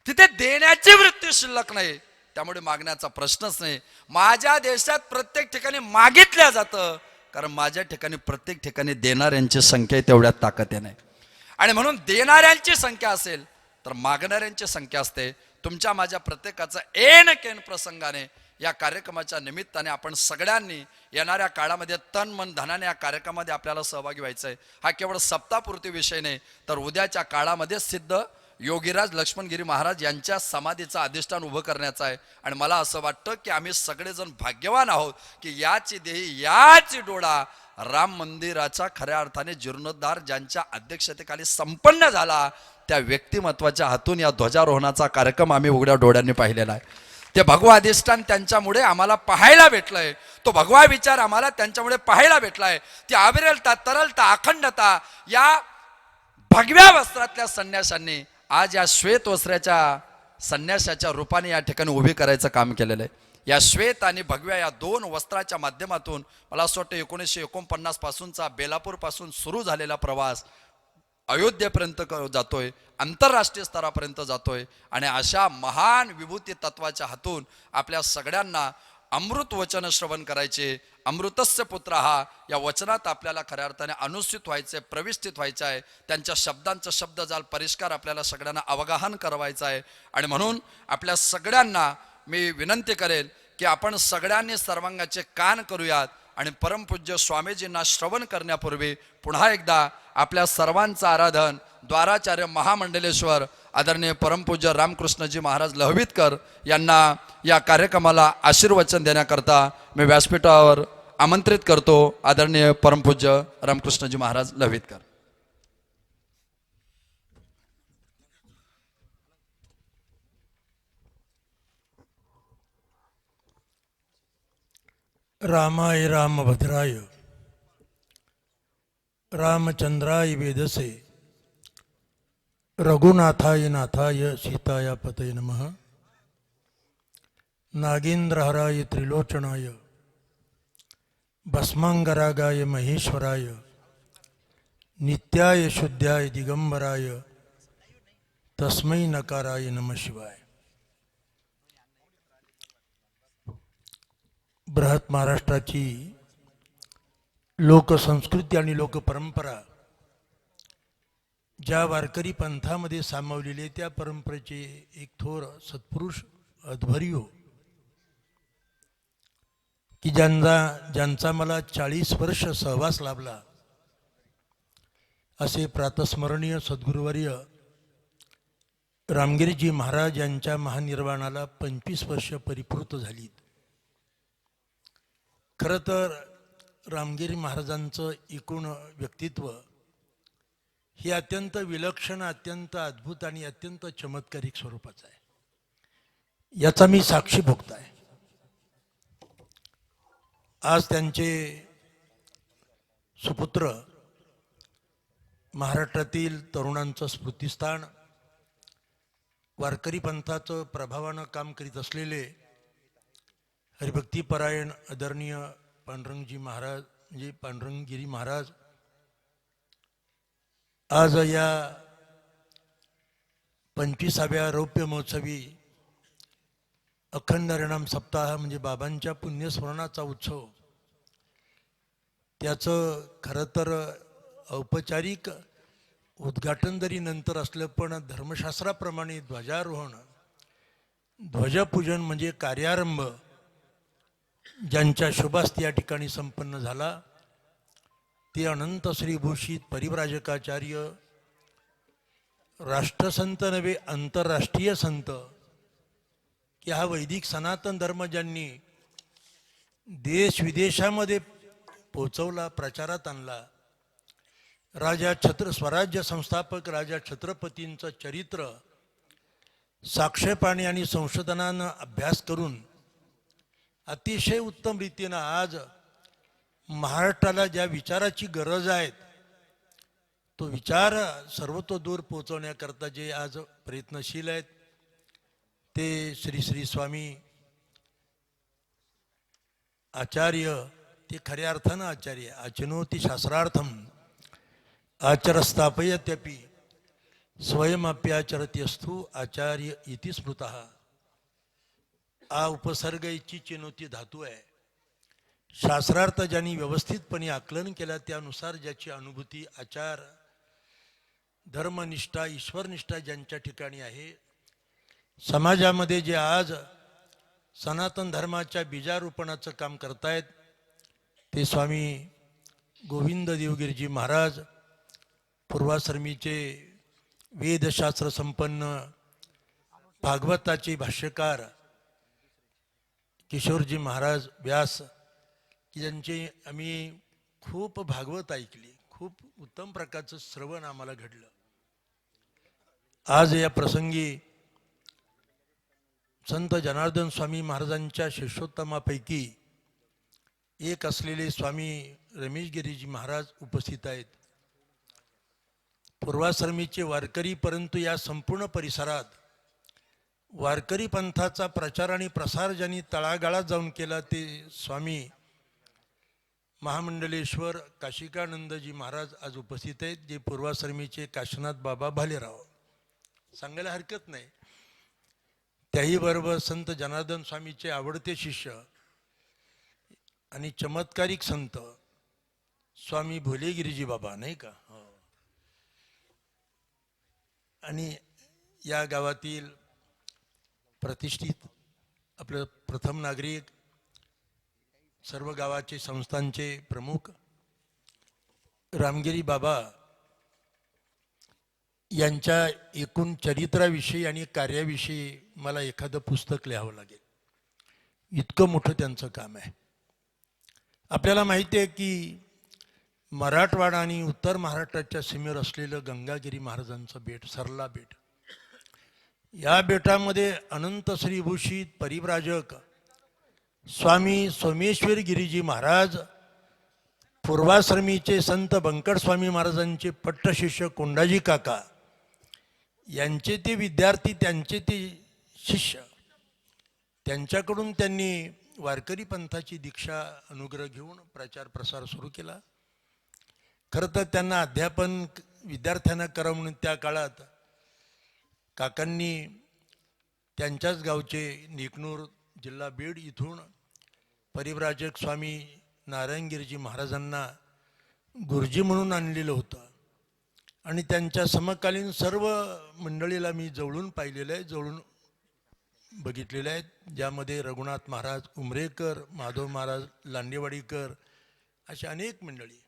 तिथे देण्याची वृत्ती शिल्लक नाही, त्यामुळे मागण्याचा प्रश्नच नाही. माझ्या देशात प्रत्येक ठिकाणी मागितल्या जातं, कारण माझ्या ठिकाणी प्रत्येक ठिकाणी देणाऱ्यांची संख्या तेवढ्यात ताकद नाही. आणि म्हणून देणाऱ्यांची संख्या असेल तर मागणाऱ्यांची संख्या असते. तुमच्या माझ्या प्रत्येकाचा एन केन प्रसंगाने या कार्यक्रमाच्या निमित्ताने आपण सगळ्यांनी येणाऱ्या काळामध्ये तन मन धनाने या कार्यक्रमामध्ये आपल्याला सहभागी व्हायचं आहे. हा केवळ सप्ताहपुरती विषय नाही, तर उद्याच्या काळामध्ये सिद्ध योगीराज लक्ष्मणगिरी महाराज यांच्या समाधीचं अधिष्ठान उभं करण्याचं आहे. आणि मला असं वाटतं की आम्ही सगळेजण भाग्यवान आहोत की याची देही याची डोळा राम मंदिराचा खऱ्या अर्थाने जीर्णोद्धार ज्यांच्या अध्यक्षतेखाली संपन्न झाला त्या व्यक्तिमत्वाच्या हातून या ध्वजारोहणाचा कार्यक्रम आम्ही उघड्या डोळ्यांनी पाहिलेला आहे. ते भगवा अधिष्ठान त्यांच्यामुळे आम्हाला पाहायला भेटलंय, तो भगवा विचार आम्हाला त्यांच्यामुळे पाहायला भेटलाय. ती अविरलता, तरलता, अखंडता या भगव्या वस्त्रातल्या संन्याशांनी आज या श्वेत वस्त्राच्या संन्याशाच्या रूपाने या ठिकाणी उभी करायचं काम केलेलं आहे. या श्वेत आणि भगव्या या 2 वस्त्राच्या माध्यमातून मला असं वाटतं 1949 पासूनचा बेलापूर पासून सुरू झालेला प्रवास अयोध्येपर्यंत जातोय, आंतरराष्ट्रीय स्तरापर्यंत जातोय. आणि अशा महान विभूती तत्वाच्या हातून आपल्या सगळ्यांना अमृत वचन श्रवण करायचे. अमृतस्य पुत्र हा या वचनात आपल्याला खऱ्या अर्थाने अनुस्थित व्हायचं आहे, प्रविष्टित व्हायचं आहे. त्यांच्या शब्दांचं शब्दजाल परिष्कार आपल्याला सगळ्यांना अवगाहन करवायचं आहे. आणि म्हणून आपल्या सगळ्यांना मी विनंती करेल की आपण सगळ्यांनी सर्वांगाचे कान करूयात आणि परमपूज्य स्वामीजींना श्रवण करण्यापूर्वी पुन्हा एकदा आपल्या सर्वांचं आराधन द्वाराचार्य महामंडलेश्वर आदरणीय परमपूज्य रामकृष्णजी महाराज लहवीतकर यांना या कार्यक्रमाला आशीर्वचन देण्याकरता मी व्यासपीठावर आमंत्रित करतो. आदरणीय परमपूज्य रामकृष्णजी महाराज लहवीतकर. रामाय रामभद्राय रामचंद्राय वेदसे रघुनाथाय नाथाय सीताया पतये नमः. नागेंद्रहराय त्रिलोचनाय भस्मांगरागाय महेश्वराय नित्याय शुद्ध्याय दिगंबराय तस्मै नकाराय नमः शिवाय. बृहत महाराष्ट्राची लोकसंस्कृती आणि लोकपरंपरा ज्या वारकरी पंथामध्ये सामावलेले त्या परंपरेचे एक थोर सत्पुरुष अध्वर्यो की ज्यांचा मला 40 वर्ष सहवास लाभला असे प्रातस्मरणीय सद्गुरुवर्य रामगिरीजी महाराज यांच्या महानिर्वाणाला 25 वर्ष परिपूर्त झालीत. खरं तर रामगिरी महाराजांचं एकूण व्यक्तित्व हे अत्यंत विलक्षण, अत्यंत अद्भुत आणि अत्यंत चमत्कारिक स्वरूपाचं आहे. याचा मी साक्षी भोगत आहे. आज त्यांचे सुपुत्र महाराष्ट्रातील तरुणांचं स्मृतिस्थान, वारकरी पंथाचं प्रभावानं काम करीत असलेले हरिभक्तीपरायण आदरणीय पांडुरंगजी महाराज म्हणजे पांडुरंगगिरी महाराज आज या 25व्या रौप्य महोत्सवी अखंड हरिनाम सप्ताह म्हणजे बाबांच्या पुण्यस्मरणाचा उत्सव, त्याचं खरं तर औपचारिक उद्घाटन जरी नंतर असलं पण धर्मशास्त्राप्रमाणे ध्वजारोहण, ध्वजपूजन म्हणजे कार्यारंभ ज्यांच्या शुभास्ती या ठिकाणी संपन्न झाला ते अनंत श्रीभूषित परिव्राजकाचार्य, राष्ट्रसंत नव्हे आंतरराष्ट्रीय संत, की हा वैदिक सनातन धर्म ज्यांनी देश विदेशामध्ये पोचवला, प्रचारात आणला, राजा स्वराज्य संस्थापक राजा छत्रपतींचं चरित्र साक्षेपाने आणि संशोधनानं अभ्यास करून अतिशय उत्तम रीतीनं आज महाराष्ट्राला ज्या विचाराची गरज आहे तो विचार सर्वतोदूर पोचवण्याकरता जे आज प्रयत्नशील आहेत ते श्री श्री स्वामी आचार्य, ते खऱ्या अर्थानं आचार्य, आचनोती शास्त्रार्थम आचरस्थापयत्यपि स्वयमप्याचरत्यस्तु आचार्य इति स्मृतः. हा उपसर्ग इची चिनोती धातू आहे. शास्त्रार्थ ज्यांनी व्यवस्थितपणे आकलन केला त्यानुसार ज्याची अनुभूती आचार, धर्मनिष्ठा, ईश्वरनिष्ठा ज्यांच्या ठिकाणी आहे, समाजामध्ये जे आज सनातन धर्माच्या बीजारोपणाचं काम करतायत ते स्वामी गोविंद देवगिरीजी महाराज, पूर्वाश्रमीचे वेदशास्त्र संपन्न भागवताचे भाष्यकार किशोरजी महाराज व्यास, की ज्यांचे आम्ही खूप भागवत ऐकली, खूप उत्तम प्रकारचं श्रवण आम्हाला घडलं. आज या प्रसंगी संत जनार्दन स्वामी महाराजांच्या शिष्योत्तमापैकी एक असलेले स्वामी रमेशगिरीजी महाराज उपस्थित आहेत. पूर्वाश्रमीचे वारकरी, परंतु या संपूर्ण परिसरात वारकरी पंथाचा प्रचार आणि प्रसार ज्यांनी तळागाळात जाऊन केला ते स्वामी महामंडलेश्वर काशिकानंदजी महाराज आज उपस्थित आहेत, जे पूर्वाश्रमीचे काशीनाथ बाबा भालेराव. सांगायला हरकत नाही. त्याही बरोबर संत जनार्दन स्वामीचे आवडते शिष्य आणि चमत्कारिक संत स्वामी भोलेगिरीजी बाबा, नाही का. आणि या गावातील प्रतिष्ठित आपलं प्रथम नागरिक, सर्व गावाचे संस्थांचे प्रमुख रामगिरी बाबा यांच्या एकूण चरित्राविषयी आणि कार्याविषयी मला एखादं पुस्तक लिहावं लागेल, इतकं मोठं त्यांचं काम आहे. आपल्याला माहिती आहे की मराठवाडा आणि उत्तर महाराष्ट्राच्या सीमेवर असलेलं गंगागिरी महाराजांचं बेट, सरला बेट, या बेटामध्ये अनंत श्रीभूषित परिव्राजक स्वामी सोमेश्वर गिरीजी महाराज, पूर्वाश्रमीचे संत बंकट स्वामी महाराजांचे पट्टशिष्य कोंडाजी काका यांचे ते विद्यार्थी, त्यांचे ते शिष्य, त्यांच्याकडून त्यांनी वारकरी पंथाची दीक्षा अनुग्रह घेऊन प्रचार प्रसार सुरू केला. खरं तर त्यांना अध्यापन विद्यार्थ्यांना करा म्हणून त्या काळात काकांनी त्यांच्याच गावचे निकनूर जिल्हा बीड इथून परिव्राजक स्वामी नारायणगिरीजी महाराजांना गुरुजी म्हणून आणलेलं होतं. आणि त्यांच्या समकालीन सर्व मंडळीला मी जवळून पाहिलेलं आहे, जवळून बघितलेलं आहे, ज्यामध्ये रघुनाथ महाराज उमरेकर, माधव महाराज लांडेवाडीकर अशा अनेक मंडळी.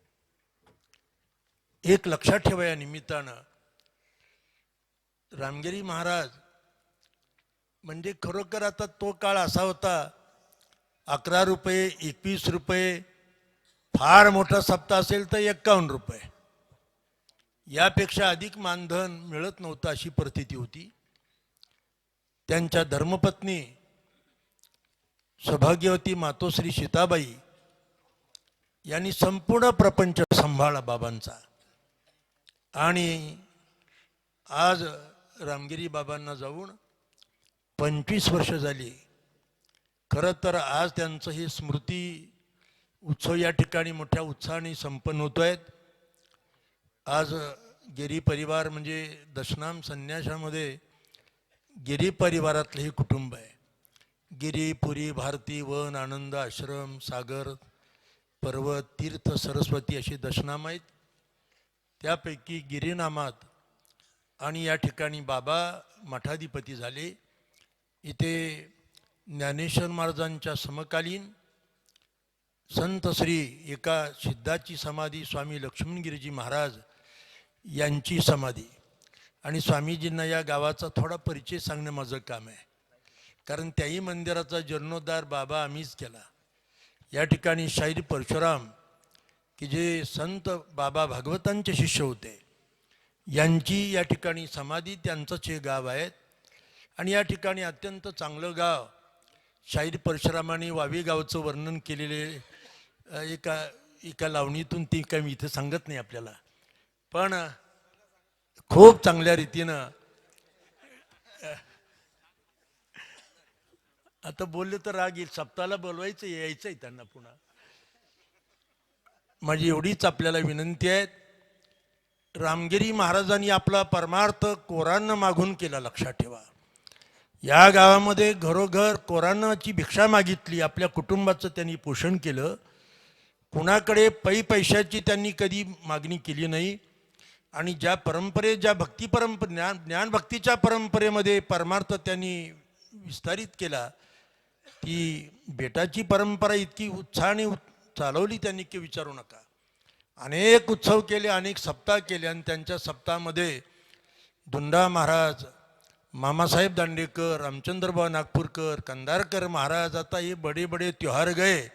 एक लक्षात ठेवा या निमित्तानं, रामगिरी महाराज म्हणजे खरोखर आता तो काळ असा होता, 11 रुपये 21 रुपये, फार मोठा सप्ताह असेल तर 51 रुपये, यापेक्षा अधिक मानधन मिळत नव्हतं, अशी परिस्थिती होती. त्यांच्या धर्मपत्नी सौभाग्यवती मातोश्री सीताबाई यांनी संपूर्ण प्रपंच सांभाळला बाबांचा. आणि आज रामगिरी बाबांना जाऊन 25 वर्ष झाली. खरं तर आज त्यांचं हे स्मृती उत्सव या ठिकाणी मोठ्या उत्साहाने संपन्न होतो आहेत. आज गिरी परिवार म्हणजे दशनाम संन्यासामध्ये गिरी परिवारातलं हे कुटुंब आहे. गिरी, पुरी, भारती, वन, आनंद, आश्रम, सागर, पर्वत, तीर्थ, सरस्वती अशी दशनाम आहेत. त्यापैकी गिरीनामात आणि या ठिकाणी बाबा मठाधिपती झाले. इथे ज्ञानेश्वर महाराजांच्या समकालीन संत श्री एका सिद्धाची समाधी स्वामी लक्ष्मणगिरीजी महाराज यांची समाधी. आणि स्वामीजींना या गावाचा थोडा परिचय सांगणं माझं काम आहे, कारण त्याही मंदिराचा जीर्णोद्धार बाबा आम्हीच केला. या ठिकाणी शाहीर परशुराम की जे संत बाबा भागवतांचे शिष्य होते यांची या ठिकाणी समाधी, त्यांचंच हे गाव आहे. आणि या ठिकाणी अत्यंत चांगलं गाव शाहीर परशुरामाने वावी गावचं वर्णन केलेले एका लावणीतून, ती काही मी इथं सांगत नाही आपल्याला, पण खूप चांगल्या रीतीनं आता बोलले तर राग येईल. सप्ताहाला बोलवायचं, यायचं आहे त्यांना पुन्हा. माझी एवढीच आपल्याला विनंती आहे, रामगिरी महाराजांनी आपला परमार्थ कोरांना मागून केला. लक्षात ठेवा, या गावामध्ये घरोघर कोरांनाची भिक्षा मागितली. आपल्या कुटुंबाचं त्यांनी पोषण केलं. कुणाकडे पैशाची त्यांनी कधी मागणी केली नाही. आणि ज्या परंपरे, ज्या भक्ती ज्ञानभक्तीच्या परंपरेमध्ये परमार्थ त्यांनी विस्तारित केला, ती बेटाची परंपरा इतकी उत्साहाने चालवली त्यांनी की विचारू नका. अनेक उत्सव केले, अनेक सप्ताह केले. आणि त्यांच्या सप्ताहामध्ये दुंडा महाराज, मामासाहेब दांडेकर, रामचंद्रबा नागपूरकर, कंधारकर महाराज, आता हे बडे बडे त्योहार गए.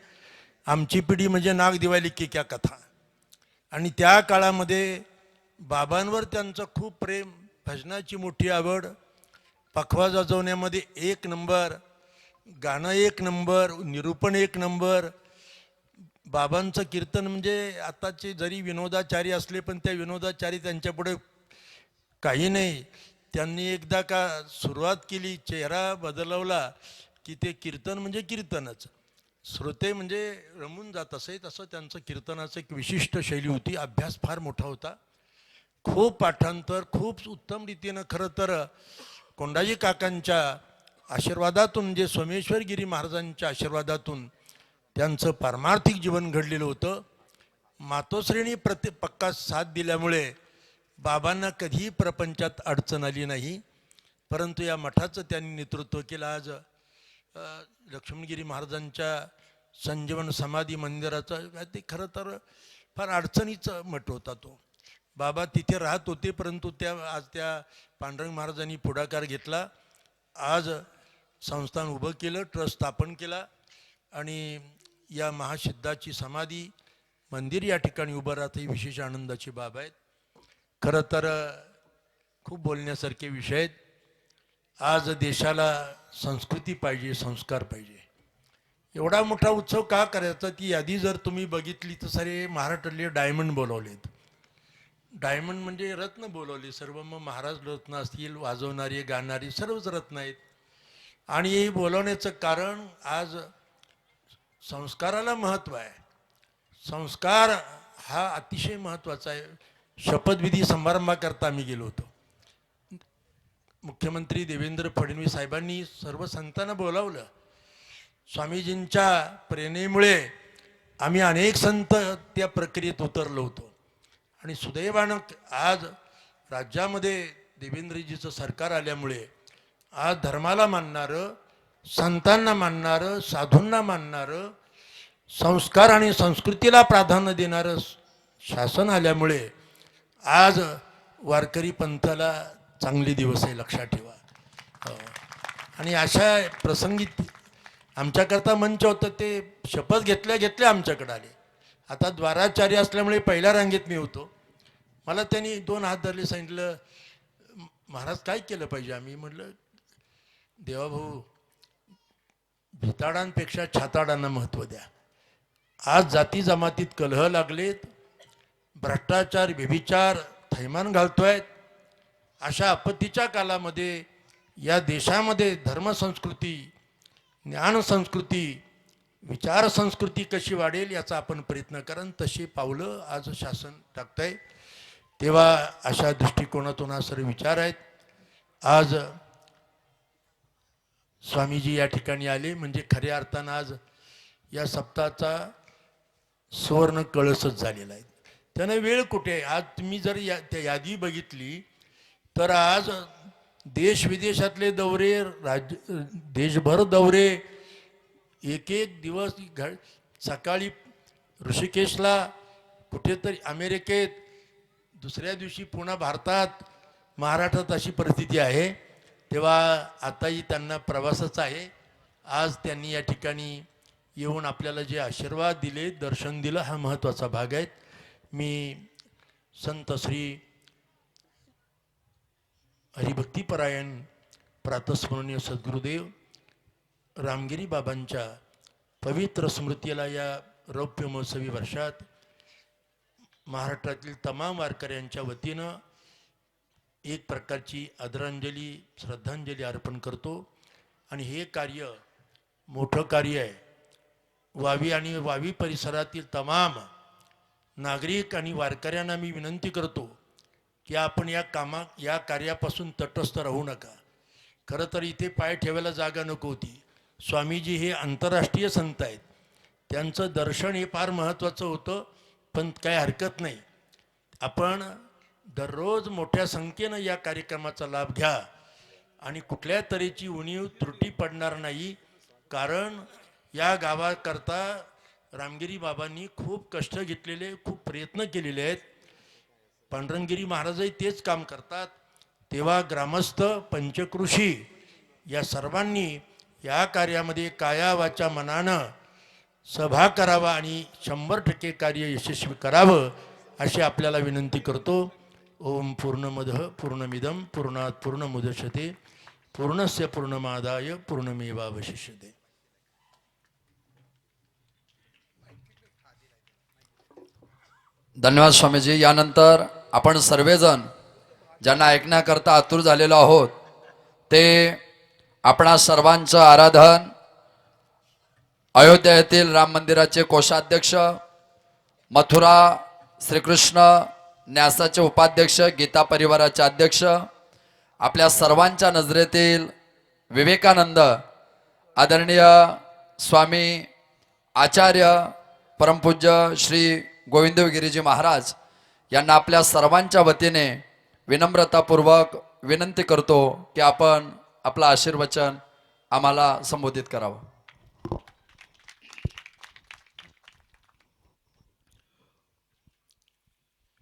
आमची पिढी म्हणजे नाग दिवाळी की क्या कथा. आणि त्या काळामध्ये बाबांवर त्यांचं खूप प्रेम, भजनाची मोठी आवड, पखवा वाजवण्यामध्ये 1 नंबर, गाणं 1 नंबर, निरूपण 1 नंबर. बाबांचं कीर्तन म्हणजे आताचे जरी विनोदाचारी असले पण त्या विनोदाचारी त्यांच्यापुढे काही नाही. त्यांनी एकदा का सुरुवात केली, चेहरा बदलवला की ते कीर्तन म्हणजे कीर्तनच. श्रोते म्हणजे रमून जात असे. तसं त्यांचं कीर्तनाचं एक विशिष्ट शैली होती. अभ्यास फार मोठा होता, खूप पाठांतर, खूप उत्तम रीतीनं. खरं तर कोंडाजी काकांच्या आशीर्वादातून, म्हणजे सोमेश्वरगिरी महाराजांच्या आशीर्वादातून त्यांचं पारमार्थिक जीवन घडलेलं होतं. मातोश्रींनी पक्का साथ दिल्यामुळे बाबांना कधीही प्रपंचात अडचण आली नाही. परंतु या मठाचं त्यांनी नेतृत्व केलं. आज लक्ष्मणगिरी महाराजांच्या संजीवन समाधी मंदिराचा ते खरं तर फार अडचणीचा मठ होता तो. बाबा तिथे राहत होते, परंतु आज त्या पांडुरंग महाराजांनी पुढाकार घेतला. आज संस्थान उभं केलं, ट्रस्ट स्थापन केला आणि या महासिद्धाची समाधी मंदिर या ठिकाणी उभं राहत, ही विशेष आनंदाची बाब आहेत. खरं तर खूप बोलण्यासारखे विषय आहेत. आज देशाला संस्कृती पाहिजे, संस्कार पाहिजे. एवढा मोठा उत्सव का करायचा? ती यादी जर तुम्ही बघितली तर सारे महाराष्ट्रातले डायमंड बोलवलेत. डायमंड म्हणजे रत्न बोलवले सर्व. मग महाराज रत्न असतील, वाजवणारे, गाणारी, सर्वच रत्न आहेत. आणि हे बोलवण्याचं कारण, आज संस्काराला महत्त्व आहे. संस्कार हा अतिशय महत्त्वाचा आहे. शपथविधी समारंभाकरता आम्ही गेलो होतो. मुख्यमंत्री देवेंद्र फडणवीस साहेबांनी सर्व संतांना बोलावलं. स्वामीजींच्या प्रेरणेमुळे आम्ही अनेक संत त्या प्रक्रियेत उतरलो होतो. आणि सुदैवानं आज राज्यामध्ये देवेंद्रजीचं सरकार आल्यामुळे आज धर्माला मानणारं, संतांना मानणारं, साधूंना मानणारं, संस्कार आणि संस्कृतीला प्राधान्य देणारं शासन आल्यामुळे आज वारकरी पंथाला चांगले दिवस आहे. लक्षात ठेवा. आणि अशा प्रसंगी आमच्याकरता मंच होतं, ते शपथ घेतल्या आमच्याकडे आले. आता द्वाराचार्य असल्यामुळे पहिल्या रांगेत मी होतो. मला त्यांनी 2 हात धरले, सांगितलं महाराज काय केलं पाहिजे. आम्ही म्हटलं देवाभाऊ, भिताडांपेक्षा छाताडांना महत्त्व द्या. आज जाती जमातीत कलह लागलेत, भ्रष्टाचार व्यभिचार थैमान घालतोय. अशा आपत्तीच्या कालामध्ये या देशामध्ये धर्मसंस्कृती, ज्ञानसंस्कृती, विचारसंस्कृती कशी वाढेल याचा आपण प्रयत्न करा. तशी पावलं आज शासन टाकतंय. तेव्हा अशा दृष्टिकोनातून हा सर्व विचार आहेत. आज स्वामीजी या ठिकाणी आले म्हणजे खऱ्या अर्थानं आज या सप्ताहाचा सुवर्ण कळसच झालेला आहे. त्यानं वेळ कुठे? आज तुम्ही जर त्या यादी बघितली तर आज देश विदेशातले दौरे, देशभर दौरे, एक एक दिवस सकाळी ऋषिकेशला, कुठेतरी अमेरिकेत, दुसऱ्या दिवशी पुन्हा भारतात, महाराष्ट्रात अशी परिस्थिती आहे. तेव्हा आताही त्यांना प्रवासच आहे. आज त्यांनी या ठिकाणी येऊन आपल्याला जे आशीर्वाद दिले, दर्शन दिलं, हा महत्त्वाचा भाग आहे. मी संत श्री हरिभक्तीपरायण प्रातस्मरणीय सद्गुरुदेव रामगिरी बाबांच्या पवित्र स्मृतीला या रौप्य महोत्सवी वर्षात महाराष्ट्रातील तमाम वारकऱ्यांच्या वतीनं एक प्रकारची आदरांजली, श्रद्धांजली अर्पण करतो. आणि हे कार्य मोठं कार्य आहे. वावी आणि वावी परिसरातील तमाम नागरिक आणि वारकऱ्यांना मी विनंती करतो की आपण या कार्यापासून तटस्थ राहू नका. खरं तर इथे पाय ठेवायला जागा नको होती. स्वामीजी हे आंतरराष्ट्रीय संत आहेत, त्यांचं दर्शन हे फार महत्त्वाचं होतं. पण काय हरकत नाही, आपण दररोज मोठ्या संख्येनं या कार्यक्रमाचा लाभ घ्या आणि कुठल्या तऱ्हेची उणीव त्रुटी पडणार नाही. कारण या गावाकरता रामगिरी बाबांनी खूप कष्ट घेतलेले, खूप प्रयत्न केलेले आहेत. पांडुरंगगिरी महाराजही तेच काम करतात. तेव्हा ग्रामस्थ, पंचकृषी या सर्वांनी या कार्यामध्ये काया वाचा मनानं सभा करावा आणि 100% कार्य यशस्वी करावं अशी आपल्याला विनंती करतो. ओम पूर्णमदः पूर्णमिदं पूर्णात् पूर्णमुदच्यते पूर्णस्य पूर्णमादाय पूर्णमेवावशिष्यते. धन्यवाद स्वामीजी. यानंतर आपण सर्वजण ज्यांना ऐकण्याकरता आतुर झालेलो आहोत ते आपणा सर्वांचं आराधन अयोध्या येथील राम मंदिराचे कोषाध्यक्ष, मथुरा श्रीकृष्ण न्यासाचे उपाध्यक्ष, गीता परिवाराचे अध्यक्ष, आपल्या सर्वांच्या नजरेतील विवेकानंद आदरणीय स्वामी आचार्य परमपूज्य श्री गोविंदगिरीजी महाराज यांना आपल्या सर्वांच्या वतीने विनम्रतापूर्वक विनंती करतो की आपण आपलं आशीर्वचन आम्हाला संबोधित करावं.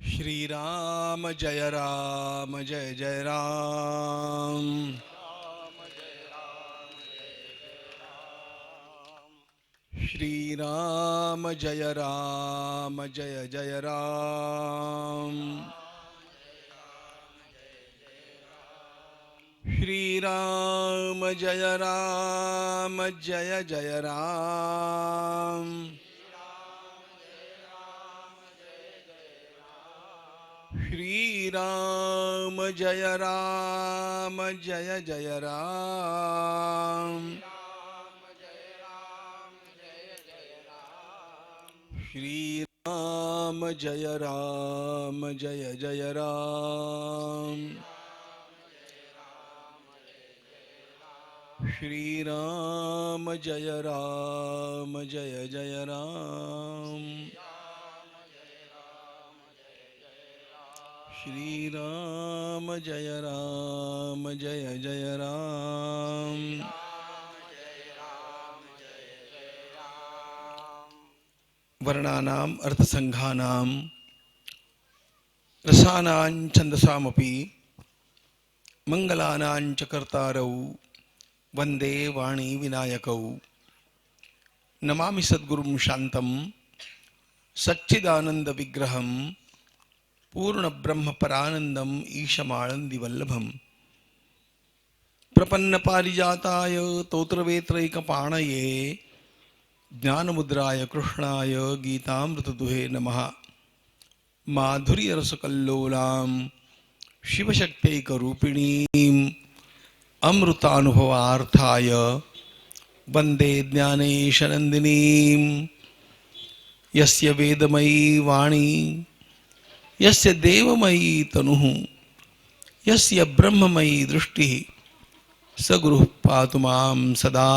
श्रीराम जय राम जय जय राम. श्रीराम जय राम जय जय राम. श्रीराम जय राम जय जय राम. श्रीराम जय राम जय जय राम. श्रीराम जय राम जय जय राम. श्रीराम जय राम जय जय राम. श्रीराम जय राम जय जय राम. वर्णानाम् अर्थसंघानां रसानां छन्दसामपि मंगलानां च कर्तारौ वन्दे वाणी विनायकौ. नमामि सद्गुरुं शान्तं सच्चिदानन्दविग्रहं पूर्णब्रह्मपरानन्दम् ईशमानन्दिवल्लभम्. प्रपन्न पारिजाताय तोत्रवेत्रैकपाणये ज्ञानमुद्राय कृष्णाय गीतामृतदुहे नमः। माधुर्यरसकल्लोलां शिवशक्त्यैकरूपिणीम् अमृतानुभवार्थाय वन्दे ज्ञानेशनन्दिनीं। यस्य वेदमयी वाणी यस्य देवमयी तनुः यस्य ब्रह्ममयी दृष्टिः स गुरुः पातु मां सदा।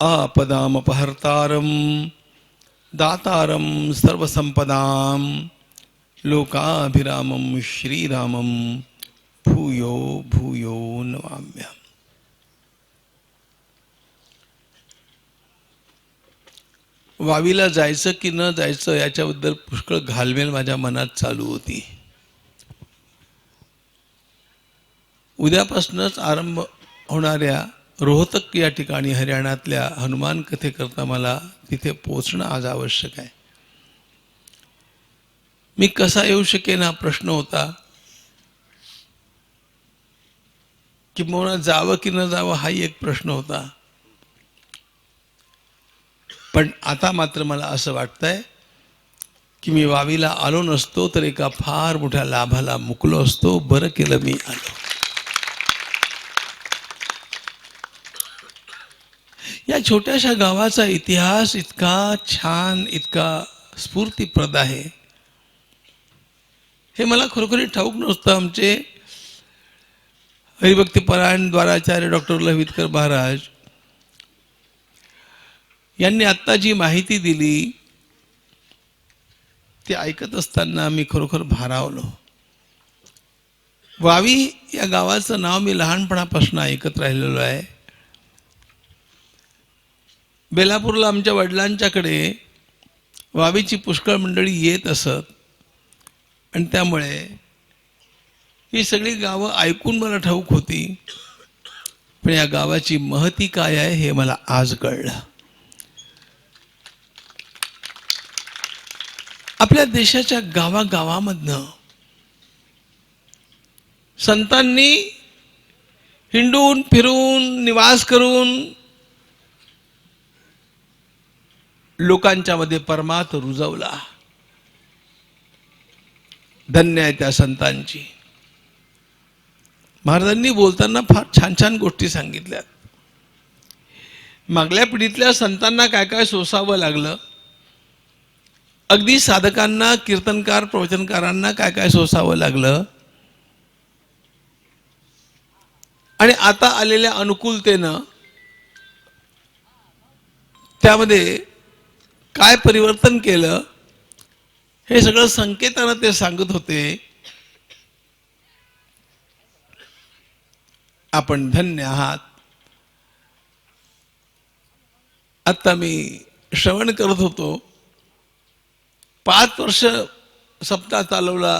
आपदामपहर्तारं दातारं सर्वसम्पदां लोकाभिरामं श्रीरामं भूयो भूयो नमाम्यहम्। वावीला जायचं की न जायचं याच्याबद्दल पुष्कळ घालमेल माझ्या मनात चालू होती. उद्यापासूनच आरंभ होणाऱ्या रोहतक या ठिकाणी हरियाणातल्या हनुमान कथेकरता मला तिथे पोचणं आज आवश्यक आहे. मी कसा येऊ शकेन हा प्रश्न होता. किंबहुना जावं की न जावं हाही एक प्रश्न होता. पण आता मात्र मला असं वाटतंय की मी वावीला आलो नसतो तर एका फार मोठ्या लाभाला मुकलो असतो. बरं केलं मी आलो. या छोट्याशा गावाचा इतिहास इतका छान, इतका स्फूर्तिप्रद आहे हे मला खरोखरी ठाऊक नव्हतं. आमचे हरिभक्तीपरायण द्वाराचार्य डॉक्टर लवितकर महाराज यांनी आत्ता जी माहिती दिली ती ऐकत असताना मी खरोखर भारावलो. वावी या गावाचं नाव मी लहानपणापासून ऐकत राहिलेलो आहे. बेलापूरला आमच्या वडिलांच्याकडे वावीची पुष्कळ मंडळी येत असत आणि त्यामुळे ही सगळी गावं ऐकून मला ठाऊक होती. पण या गावाची महती काय आहे हे मला आज कळलं. आपल्या देशाच्या गावागावामधनं संतांनी हिंडून फिरून निवास करून लोकांच्या मध्ये परमार्थ रुजवला. धन्य आहे त्या संतांची. महाराजांनी बोलताना फार छान छान गोष्टी सांगितल्यात. मागल्या पिढीतल्या संतांना काय काय सोसावं लागलं, अगदी साधकांना, कीर्तनकार, प्रवचनकारांना काय काय सोसावं लागलं, आणि आता आलेल्या अनुकूलतेनं त्यामध्ये काय परिवर्तन केलं हे सगळं संकेतानं ते सांगत होते. आपण धन्य आहात. आता मी श्रवण करत होतो. 5 वर्ष सप्ताह चालवला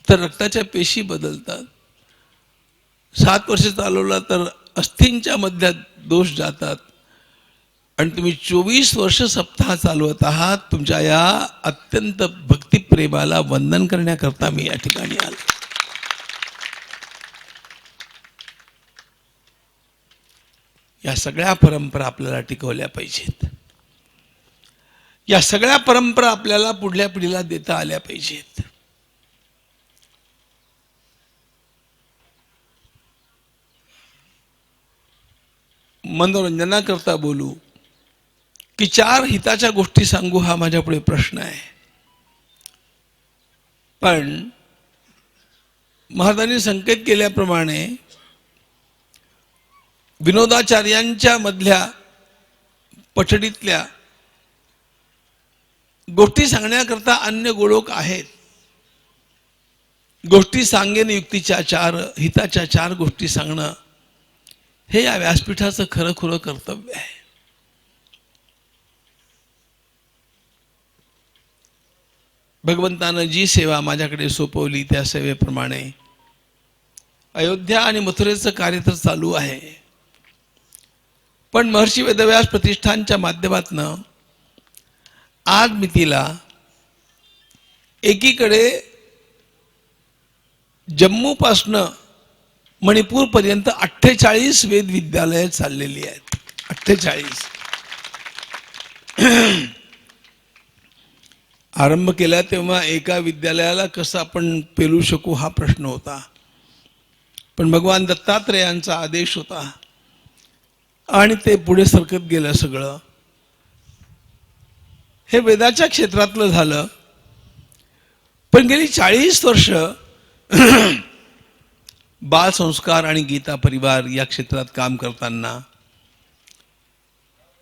तर रक्ताच्या पेशी बदलतात. 7 वर्ष चालवला तर अस्थींच्या मध्यात दोष जातात. आणि तुम्ही 24 वर्ष सप्ताह चालवत आहात. तुमच्या या अत्यंत भक्तिप्रेमाला वंदन करण्याकरता मी या ठिकाणी आलो. या सगळ्या परंपरा आपल्याला टिकवल्या पाहिजेत. या सगळ्या परंपरा आपल्याला पुढल्या पिढीला देता आल्या पाहिजेत. मनोरंजनाकरता बोलू की 4 हिताच्या गोष्टी सांगू हा माझ्या पुढे प्रश्न आहे. पण महाराजांनी संकेत केल्याप्रमाणे विनोदाचार्यांच्या मधल्या पठडीतल्या गोष्टी सांगण्याकरता अन्य गोलोक आहेत. गोष्टी सांगेन युक्तीच्या 4 हिताच्या 4 गोष्टी सांगणं हे या व्यासपीठाचं खरं खुरं कर्तव्य आहे. भगवंतानं जी सेवा माझ्याकडे सोपवली त्या सेवेप्रमाणे अयोध्या आणि मथुरेचं कार्य तर चालू आहे. पण महर्षी वेदव्यास प्रतिष्ठानच्या माध्यमातनं आज मितीला एकीकडे जम्मूपासनं मणिपूरपर्यंत 48 वेद विद्यालय चाललेली आहेत. 48 आरंभ केला तेव्हा एका विद्यालयाला कसं आपण पेलू शकू हा प्रश्न होता, पण भगवान दत्तात्रेयांचा आदेश होता आणि ते पुढे सरकत गेलं. सगळं हे वेदाच्या क्षेत्रातलं झालं. पण गेली 40 वर्ष बाल संस्कार आणि गीता परिवार या क्षेत्रात काम करताना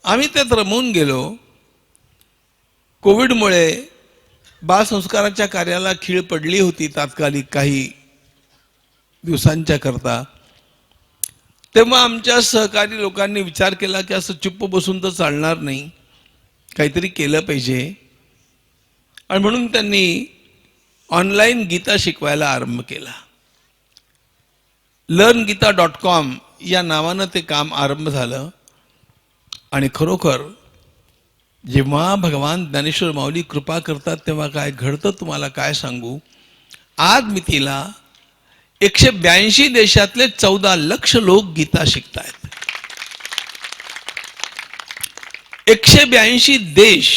आम्ही त्यात रमून गेलो. कोविडमुळे बाल संस्काराच्या कार्याला खीळ पडली होती तात्कालिक काही दिवसांच्या करता. तेव्हा आमच्या सहकारी लोकांनी विचार केला की असं चुप्प बसून तर चालणार नाही, काहीतरी केलं पाहिजे. आणि म्हणून त्यांनी ऑनलाईन गीता शिकवायला आरंभ केला. learngita.com या नावानं ते काम आरंभ झालं. आणि खरोखर जेव्हा भगवान ज्ञानेश्वर माऊली कृपा करतात तेव्हा काय घडतं तुम्हाला काय सांगू. आज मितीला 182 देशातले 14 लक्ष लोक गीता शिकतायत. 182 देश,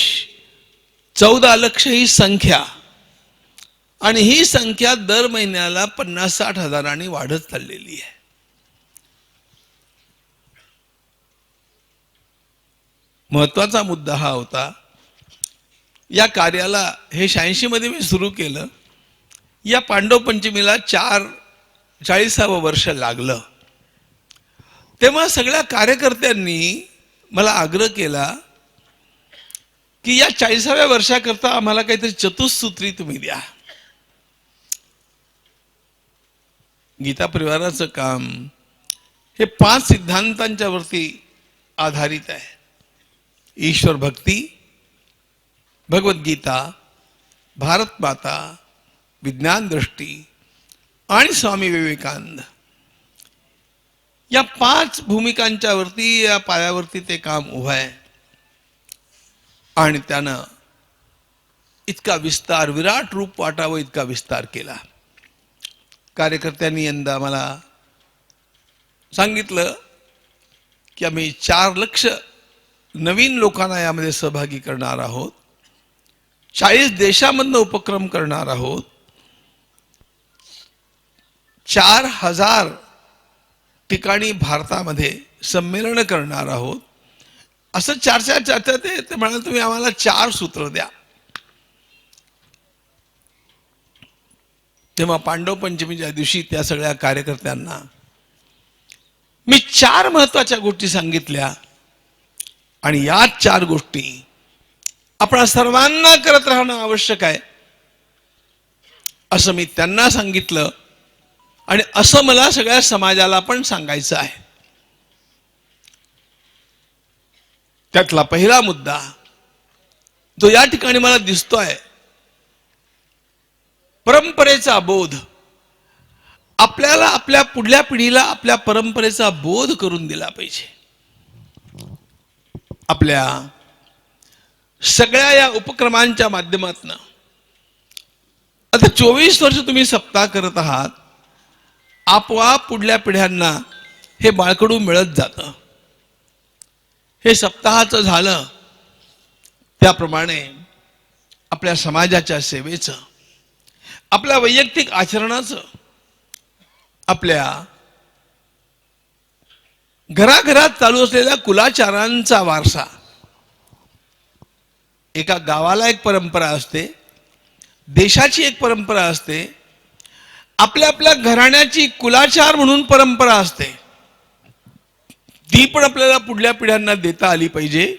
14 लक्ष ही संख्या, आणि ही संख्या दर महिन्याला 50-60 हजारांनी वाढत चाललेली आहे. महत्वाचा मुद्दा हा होता. या कार्याला हे 86 मध्ये मी सुरू केलं. या पांडव पंचमीला 40वं वर्ष लागलं. तेव्हा सगळ्या कार्यकर्त्यांनी मला आग्रह केला की या 40व्या वर्षाकरता आम्हाला काहीतरी चतुसूत्री तुम्ही द्या. गीता परिवाराचं काम हे 5 सिद्धांतांच्या वरती आधारित आहे. ईश्वर भक्ती, भगवद्गीता, भारत माता, विज्ञान दृष्टी आणि स्वामी विवेकानंद या 5 भूमिकांच्या वरती, या पायावरती ते काम उभं आहे. आणि त्यानं इतका विस्तार, विराट रूप वाटावं इतका विस्तार केला. कार्यकर्त्यांनी यंदा मला सांगितलं की आम्ही 4 लक्ष नवीन लोकांना यामध्ये सहभागी करणार आहोत. 40 देशामधनं उपक्रम करणार आहोत. 4000 ठिकाणी भारतामध्ये संमेलन करणार आहोत. असं चर्चा ते म्हणाले तुम्ही आम्हाला 4 सूत्र द्या. तेव्हा पांडव पंचमीच्या दिवशी त्या सगळ्या कार्यकर्त्यांना मी 4 महत्वाच्या गोष्टी सांगितल्या. आणि या 4 गोष्टी आपण सर्वांना करत राहणं आवश्यक आहे असं मी त्यांना सांगितलं. आणि असं मला सगळ्या समाजाला पण सांगायचं आहे. त्यातला पहिला मुद्दा जो या ठिकाणी मला दिसतोय, परंपरेचा बोध. आपल्याला आपल्या पुढल्या पिढीला आपल्या परंपरेचा बोध करून दिला पाहिजे. आपल्या सगळ्या या उपक्रमांच्या माध्यमातून आता 24 वर्ष तुम्ही सप्ताह करत आहात. आपोआप पुढल्या पिढ्यांना हे बाळकडू मिळत जातं. हे सप्ताहाचं झालं त्याप्रमाणे आपल्या समाजाच्या सेवेचं, आपल्या वैयक्तिक आचरणाचं, आपल्या घराघरात चालू असलेल्या कुलाचारांचा वारसा. एका गावाला एक परंपरा असते, देशाची एक परंपरा असते, आपल्या आपल्या घराण्याची कुलाचार म्हणून परंपरा असते. ती पण आपल्याला पुढल्या पिढ्यांना देता आली पाहिजे.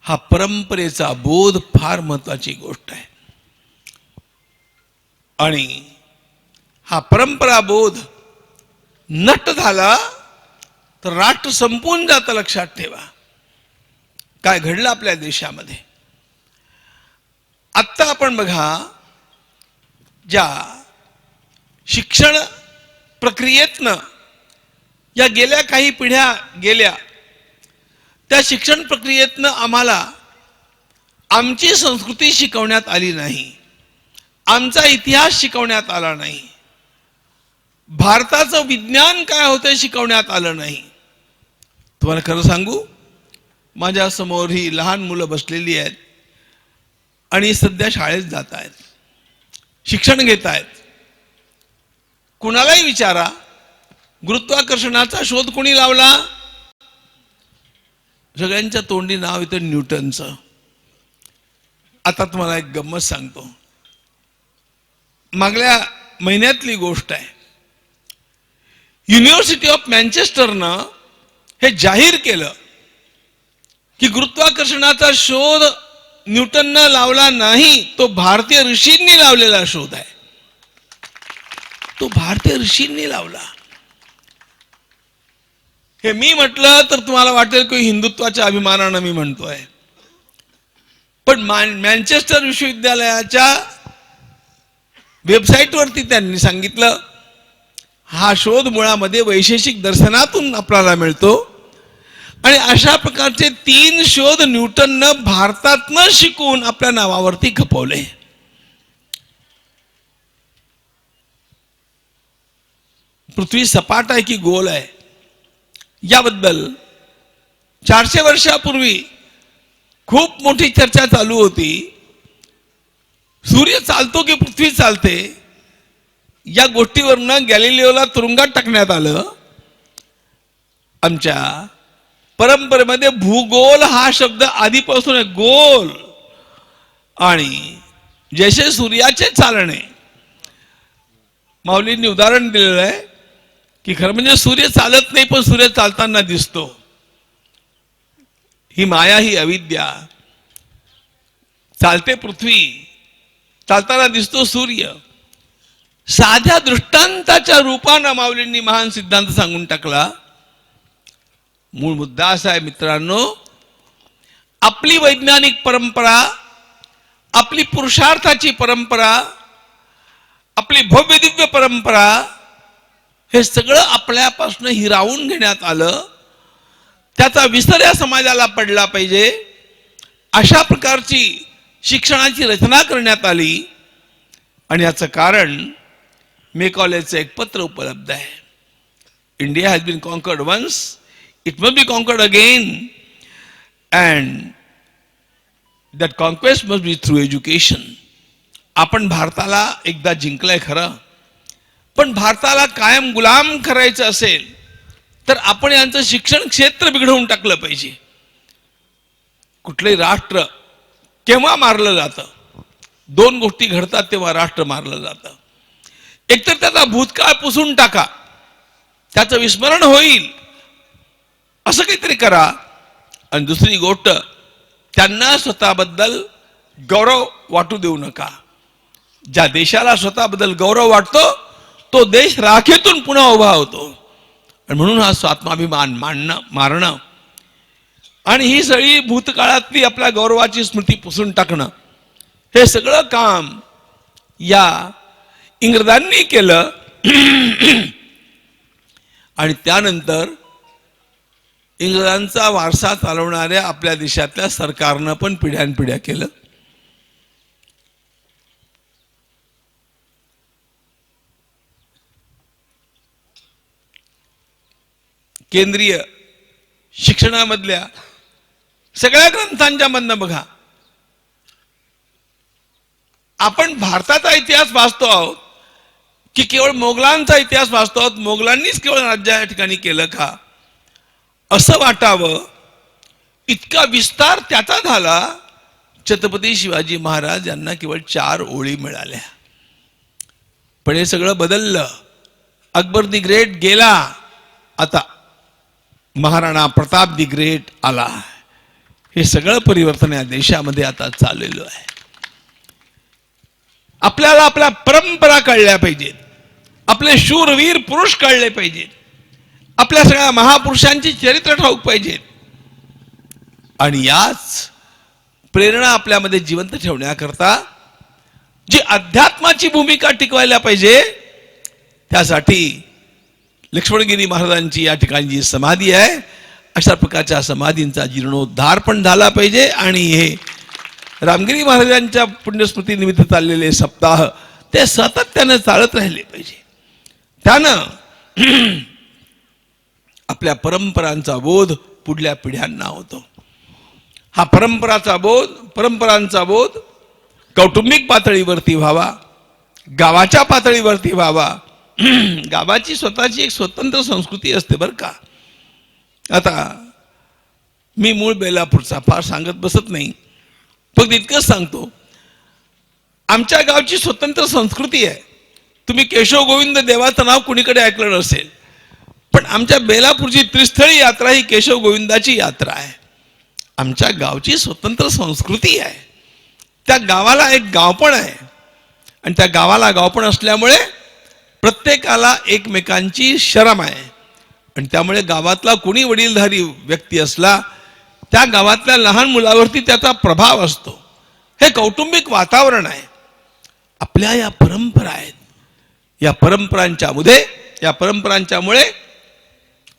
हा परंपरेचा बोध फार महत्वाची गोष्ट आहे. आणि हा परंपरा बोध नष्ट झाला तर राष्ट्र संपून जातं. लक्षात ठेवा काय घडलं आपल्या देशामध्ये. आत्ता आपण बघा, ज्या शिक्षण प्रक्रियेतनं या गेल्या काही पिढ्या गेल्या, त्या शिक्षण प्रक्रियेतनं आम्हाला आमची संस्कृती शिकवण्यात आली नाही, आमचा इतिहास शिकवण्यात आला नाही. भारताचं विज्ञान काय होतं शिकवण्यात आलं नाही. तुम्हाला खरं सांगू, माझ्या समोर ही लहान मुलं बसलेली आहेत आणि सध्या शाळेत जात आहेत, शिक्षण घेत आहेत. कुणालाही विचारा, गुरुत्वाकर्षणाचा शोध कोणी लावला? सगळ्यांच्या तोंडी नाव येतं न्यूटनचं. आता तुम्हाला एक गंमत सांगतो. मागल्या महिन्यातली गोष्ट आहे. युनिव्हर्सिटी ऑफ मँचेस्टरनं हे जाहीर केलं की गुरुत्वाकर्षणाचा शोध न्यूटननं लावला नाही, तो भारतीय ऋषींनी लावलेला शोध आहे. तो भारतीय ऋषींनी लावला. हे मी म्हटलं तर तुम्हाला वाटेल की हिंदुत्वाच्या अभिमानानं मी म्हणतोय, पण मँचेस्टर विश्वविद्यालयाच्या वेबसाईटवरती त्यांनी सांगितलं हा शोध मुळामध्ये वैशेषिक दर्शनातून आपल्याला मिळतो आणि अशा प्रकारचे 3 शोध न्यूटननं भारतातनं शिकून आपल्या नावावरती खपवले. पृथ्वी सपाट आहे की गोल आहे याबद्दल 400 वर्षापूर्वी खूप मोठी चर्चा चालू होती. सूर्य चालतो की पृथ्वी चालते या गोष्टीवरनं गॅलिलिओला तुरुंगात टाकण्यात आलं. आमच्या परंपरेमध्ये भूगोल हा शब्द आधीपासून आहे, गोल. आणि जैसे सूर्याचे चालणे, माऊलींनी उदाहरण दिलेलं आहे की खरं म्हणजे सूर्य चालत नाही पण सूर्य चालताना दिसतो. ही माया, ही अविद्या. चालते पृथ्वी, चालताना दिसतो सूर्य. साध्या दृष्टांताच्या रूपानं माऊलींनी महान सिद्धांत सांगून टाकला. मूळ मुद्दा असा आहे मित्रांनो, आपली वैज्ञानिक परंपरा, आपली पुरुषार्थाची परंपरा, आपली भव्य दिव्य परंपरा, हे सगळं आपल्यापासून हिरावून घेण्यात आलं. त्याचा विसर या समाजाला पडला पाहिजे अशा प्रकारची शिक्षणाची रचना करण्यात आली. आणि याचं कारण मेकॉलेचं एक पत्र उपलब्ध आहे. India has been conquered once, it must be conquered again, and that conquest must be through education. आपण भारताला एकदा जिंकलंय खरं, पण भारताला कायम गुलाम करायचं असेल तर आपण यांचं शिक्षण क्षेत्र बिघडवून टाकलं पाहिजे. कुठलंही राष्ट्र केव्हा मारलं जातं? 2 गोष्टी घडतात तेव्हा राष्ट्र मारलं जातं. एकतर त्याचा भूतकाळ पुसून टाका, त्याचं विस्मरण होईल असं काहीतरी करा. आणि दुसरी गोष्ट, त्यांना स्वतःबद्दल गौरव वाटू देऊ नका. ज्या देशाला स्वतःबद्दल गौरव वाटतो तो देश राखेतून पुन्हा उभा होतो. आणि म्हणून हा स्वात्माभिमान मारणं आणि ही सगळी भूतकाळातली आपल्या गौरवाची स्मृती पुसून टाकणं, हे सगळं काम या इंग्रजांनी केलं. आणि त्यानंतर इंग्रजांचा वारसा चालवणाऱ्या आपल्या देशातल्या सरकारनं पण पिढ्यानपिढ्या केलं. केंद्रीय शिक्षणामधल्या सगळ्या ग्रंथांच्या मधनं बघा, आपण भारताचा इतिहास वाचतो आहोत की केवळ मोगलांचा इतिहास वाचतो आहोत? मोगलांनीच केवळ राज्य या ठिकाणी केलं का असं वाटावं, इतका विस्तार त्याचा झाला. छत्रपती शिवाजी महाराज यांना केवळ 4 ओळी मिळाल्या. पण हे सगळं बदललं. अकबर दी ग्रेट गेला, आता महाराणा प्रताप दी ग्रेट आला. हे सगळं परिवर्तन या देशामध्ये आता चाललेलं आहे. आपल्याला आपल्या परंपरा कळल्या पाहिजेत, आपले शूरवीर पुरुष कळले पाहिजेत, आपल्या सगळ्या महापुरुषांची चरित्र ठाऊक पाहिजेत. आणि याच प्रेरणा आपल्यामध्ये जिवंत ठेवण्याकरता जी अध्यात्माची भूमिका टिकवायला पाहिजे, त्यासाठी लक्ष्मणगिरी महाराजांची या ठिकाणी जी समाधी आहे, अशा प्रकारच्या समाधींचा जीर्णोद्धार पण झाला पाहिजे. आणि हे रामगिरी महाराजांच्या पुण्यस्मृती निमित्त चाललेले सप्ताह ते सातत्याने चालत राहिले पाहिजे. त्यानं आपल्या परंपरांचा बोध पुढल्या पिढ्यांना होतो. हा परंपरांचा बोध कौटुंबिक पातळीवरती व्हावा, गावाच्या पातळीवरती व्हावा. गावाची स्वतःची एक स्वतंत्र संस्कृती असते बरं का. आता मी मूळ बेलापूरचा, फार सांगत बसत नाही, फक्त इतकंच सांगतो, आमच्या गावची स्वतंत्र संस्कृती आहे. तुम्ही केशव गोविंद देवाचं नाव कुणीकडे ऐकलं नसेल, पण आमच्या बेलापूरची त्रिस्थळी यात्रा ही केशव गोविंदाची यात्रा आहे. आमच्या गावची स्वतंत्र संस्कृती आहे. त्या गावाला एक गावपण आहे, आणि त्या गावाला गावपण असल्यामुळे प्रत्येकाला एकमेकांची शरम आहे. आणि त्यामुळे गावातला कोणी वडीलधारी व्यक्ती असला, त्या गावातल्या लहान मुलावरती त्याचा प्रभाव असतो. हे कौटुंबिक वातावरण आहे. आपल्या या परंपरा आहेत. या परंपरांच्यामुळे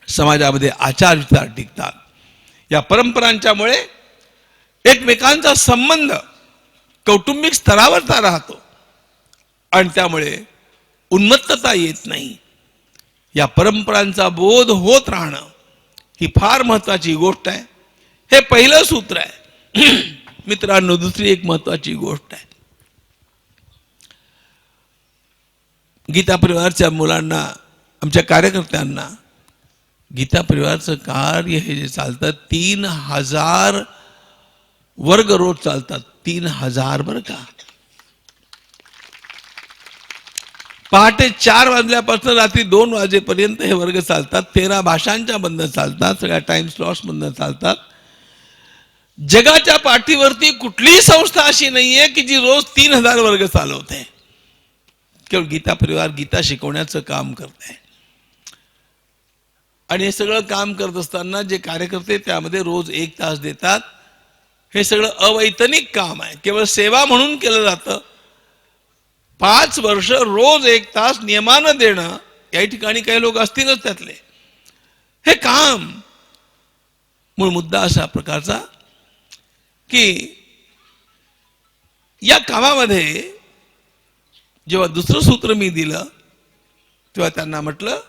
समाजामध्ये आचार विचार टिकतात. या परंपरांच्यामुळे एकमेकांचा संबंध कौटुंबिक स्तरावरचा राहतो, आणि त्यामुळे उन्मत्तता येत नाही. या परंपरांचा बोध होत राहणं ही फार महत्वाची गोष्ट आहे. हे पहिलं सूत्र आहे. मित्रांनो, दुसरी एक महत्वाची गोष्ट आहे. गीता परिवारच्या मुलांना, आमच्या कार्यकर्त्यांना गीता परिवारचं कार्य हे जे चालतं, 3000 वर्ग रोज चालतात. 3000 बरं का. पहाटे 4 वाजल्यापासून रात्री 2 वाजेपर्यंत हे वर्ग चालतात. 13 भाषांच्या बंद चालतात. सगळ्या टाइम स्लॉट्स बंद चालतात. जगाच्या पाठीवरती कुठलीही संस्था अशी नाहीये की जी रोज 3000 वर्ग चालवते. केवळ गीता परिवार गीता शिकवण्याचं काम करते. आणि हे सगळं काम करत असताना जे कार्यकर्ते त्यामध्ये रोज 1 तास देतात, हे सगळं अवैतनिक काम आहे. केवळ सेवा म्हणून केलं जातं. 5 वर्ष रोज 1 तास नियमानं देणं, काही ठिकाणी काही लोक असतीलच त्यातले, हे काम. मूळ मुद्दा अशा प्रकारचा की या कामामध्ये जेव्हा दुसरं सूत्र मी दिलं, तेव्हा त्यांना म्हटलं,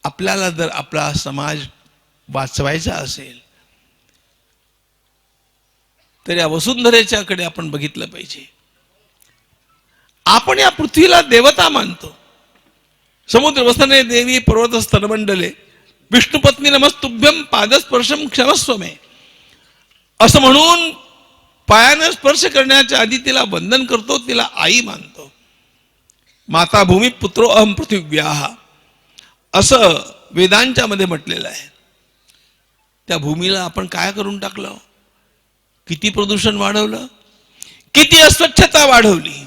आपल्याला जर आपला समाज वाचवायचा असेल तर या वसुंधरेच्याकडे आपण बघितलं पाहिजे. आपण या पृथ्वीला देवता मानतो. समुद्र वसने देवी पर्वत स्तनमंडले विष्णुपत्नी नमस्तुभ्यम पादस्पर्शम क्षमस्व मे, असं म्हणून पायानं स्पर्श करण्याच्या आधी तिला वंदन करतो, तिला आई मानतो. माता भूमी पुत्रो अहम पृथिव्याः असं वेदांच्या मध्ये म्हटलेलं आहे. त्या भूमीला आपण काय करून टाकलं? किती प्रदूषण वाढवलं, किती अस्वच्छता वाढवली.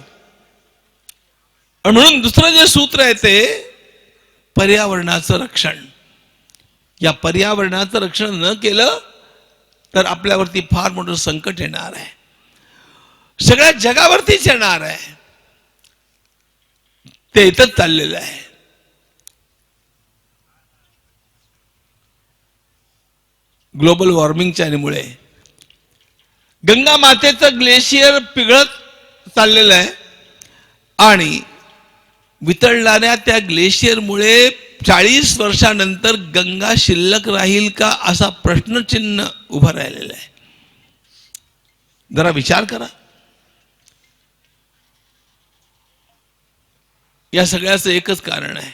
आणि म्हणून दुसरं जे सूत्र आहे ते पर्यावरणाचं रक्षण. या पर्यावरणाचं रक्षण न केलं तर आपल्यावरती फार मोठं संकट येणार आहे. सगळ्या जगावरतीच येणार आहे. ते इथंच चाललेलं आहे. ग्लोबल वॉर्मिंगच्या मुळे गंगा मातेचं ग्लेशियर पिघळत चाललेलं आहे, आणि वितळणाऱ्या त्या ग्लेशियरमुळे 40 वर्षानंतर गंगा शिल्लक राहील का असा प्रश्नचिन्ह उभं राहिलेला आहे. जरा विचार करा. या सगळ्याचं एकच कारण आहे,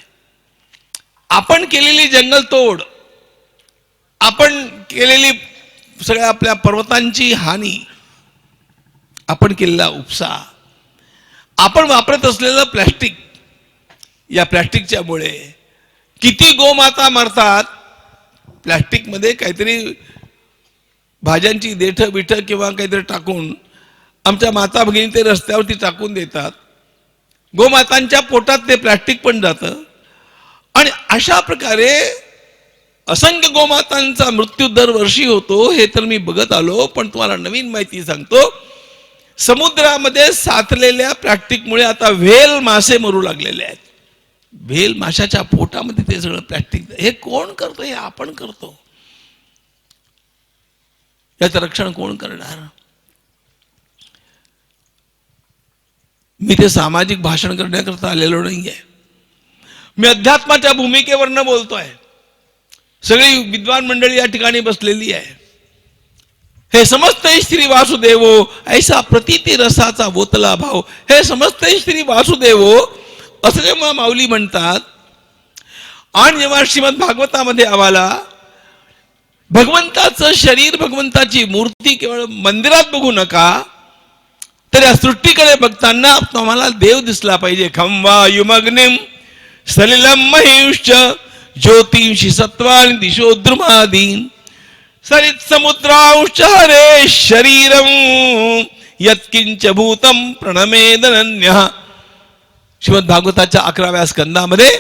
आपण केलेली जंगलतोड, आपण केलेली सगळ्या आपल्या पर्वतांची हानी, आपण केलेला उपसा, आपण वापरत असलेलं प्लॅस्टिक. या प्लॅस्टिकच्या मुळे किती गोमाता मरतात. प्लॅस्टिक मध्ये काहीतरी भाज्यांची देठ बिठ किंवा काहीतरी टाकून आमच्या माता भगिनी ते रस्त्यावरती टाकून देतात. गोमातांच्या पोटात ते प्लॅस्टिक पण जातं, आणि अशा प्रकारे असंख्य गोमातांचा मृत्यू दरवर्षी होतो. हे तर मी बघत आलो. पण तुम्हाला नवीन माहिती सांगतो, समुद्रामध्ये साचलेल्या प्लॅस्टिकमुळे आता व्हेल मासे मरू लागलेले आहेत. व्हेल माशाच्या पोटामध्ये ते सगळं प्लॅस्टिक. हे कोण करतो? हे आपण करतो. याचं रक्षण कोण करणार? मी ते सामाजिक भाषण करण्याकरता आलेलो नाही आहे. मी अध्यात्माच्या भूमिकेवरनं बोलतोय. सगळी विद्वान मंडळी या ठिकाणी बसलेली आहे. हे समजते श्री वासुदेवो ऐसा प्रतीती रसाचा बोतला भाव. हे समजते श्री वासुदेवो असं जेव्हा माऊली म्हणतात आणि जेव्हा श्रीमद भागवतामध्ये आम्हाला भगवंताचं शरीर, भगवंताची मूर्ती केवळ मंदिरात बघू नका, तर या सृष्टीकडे बघताना तुम्हाला देव दिसला पाहिजे. खं वायुमग्निम सलिलम महिष्च ज्योतिषी सत्वानि दिशो द्रुमादीन सरित समुद्रांश हरे शरीरम यत्किंच भूतम प्रणमेदनन्यः. श्रीमद भागवताच्या 11व्या स्कंदामध्ये